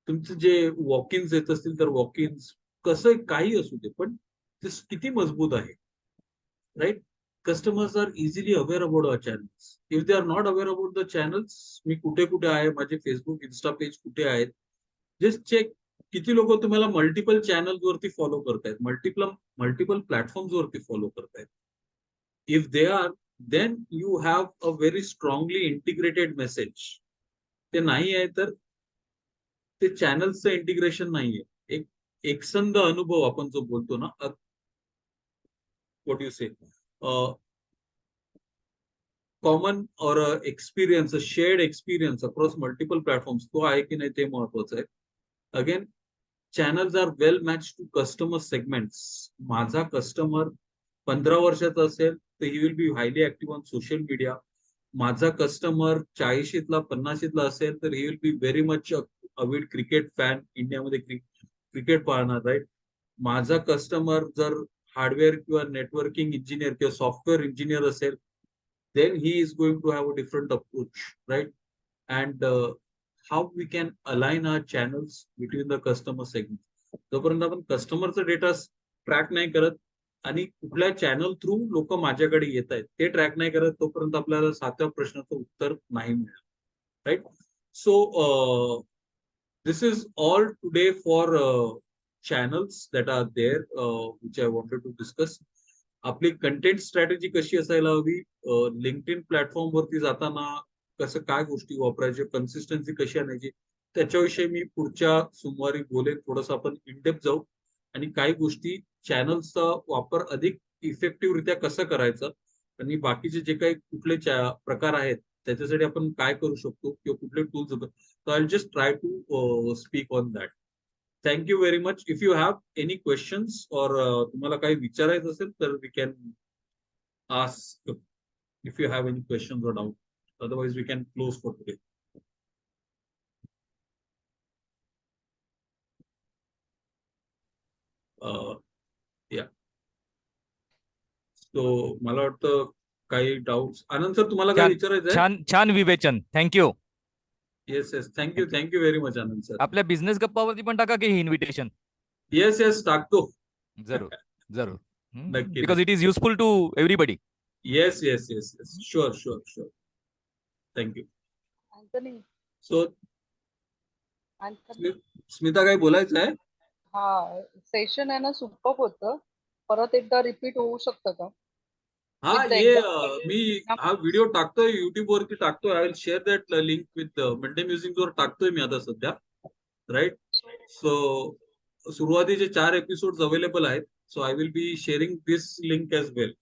Speaker 1: तुमचे जे वॉक इन्स येत असतील तर वॉक इन्स, कसं काही असू दे, पण ते किती मजबूत आहे, right? Customers are easily aware about our channels. If they are not aware about the channels, मी कुठे कुठे आहे, माझे फेसबुक इन्स्टा पेज कुठे आहेत, जस्ट चेक किती लोक तुम्हाला मल्टिपल चॅनल वरती फॉलो करतायत, मल्टिपल प्लॅटफॉर्म्स वरती फॉलो करतायत. If they are, then you have a very strongly integrated message. ते नाही आहे तर ते चॅनल्सचं इंटिग्रेशन नाहीये. एक एकसंध अनुभव आपण जो बोलतो ना, what you say, common or experience, shared experience across multiple platforms, तो आहे की नाही ते महत्वाचं आहे. Again, channels are well match to customer segments. माझा कस्टमर 15 वर्षाचा असेल तर he will be highly active on social media. माझा कस्टमर 40ला 50ला असेल तर he will be very much avid cricket fan, इंडियामध्ये क्रिकेट पाहणार, राईट. माझा कस्टमर जर हार्डवेअर किंवा नेटवर्किंग इंजिनियर किंवा सॉफ्टवेअर इंजिनियर असेल, then he is going to have a different approach, right? And how we can align our channels between the customer segments. जोपर्यंत आपण कस्टमरचा data track नाही करत आणि कुठल्या चॅनल थ्रू लोक माझ्याकडे येत आहेत ते ट्रॅक नाही करत, तोपर्यंत आपल्याला 7व्या प्रश्नाचं उत्तर नाही मिळेल, right. So this is all today for channels that are there, which I wanted to discuss. आपली कंटेंट स्ट्रॅटेजी कशी असायला हवी, लिंक्डइन प्लॅटफॉर्म वरती जाताना कसं काय गोष्टी वापरायच्या, कन्सिस्टन्सी कशी आणायची, त्याच्याविषयी मी पुढच्या सोमवारी बोलेन. थोडंसं आपण इनडेप्थ जाऊ आणि काही गोष्टी चॅनल्सचा वापर अधिक इफेक्टिव्हरित्या कसं करायचं आणि बाकीचे जे काही कुठले प्रकार आहेत त्याच्यासाठी आपण काय करू शकतो किंवा कुठले टूल्स होतात. So I'll just try to speak on that. Thank you very much. If you have any questions or तुम्हाला काही विचारायचं असेल तर we can ask if you have any questions or doubt. Otherwise we can close for today. Yeah. So मला वाटतं काही doubts. आनंद sir तुम्हाला काही
Speaker 2: छान
Speaker 1: विचारायचं आहे?
Speaker 2: छान छान विवेचन. Thank you.
Speaker 1: Yes yes, thank you very much Anand sir.
Speaker 2: आपल्या बिझनेस गप्पावरती पण टाका की ही इन्व्हिटेशन.
Speaker 1: येस येस टाकतो.
Speaker 2: जरूर जरूर.
Speaker 1: नक्की
Speaker 2: because it is useful to everybody.
Speaker 1: Yes yes yes yes, sure sure sure. Thank you.
Speaker 3: Anthony,
Speaker 1: so
Speaker 3: Anthony,
Speaker 1: Smita काही बोलायचं आहे?
Speaker 3: हा सेशन आहे ना, सुपर होतं. परत एकदा रिपीट होऊ शकतं का?
Speaker 1: हा,
Speaker 3: With the
Speaker 1: ये
Speaker 3: example.
Speaker 1: मी हा व्हिडिओ टाकतोय युट्यूब वरती टाकतोय. I will share that link with Monday music वर टाकतोय मी आता सध्या, राईट. सो सुरुवातीचे 4 एपिसोड अवेलेबल आहेत. So I will be sharing this link as well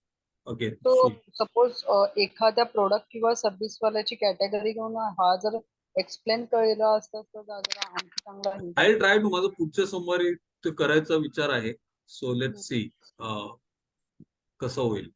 Speaker 1: again.
Speaker 3: तो सपोज एखाद्या प्रोडक्ट किंवा सर्व्हिस वाल्याची कॅटेगरी घेऊन हा जर एक्सप्लेन केला असतं तर जरा आणखी चांगला होईल.
Speaker 1: I will try to. माझं पुढच्या सोमवारी ते करायचा विचार आहे. सो लेट्स सी कसं होईल.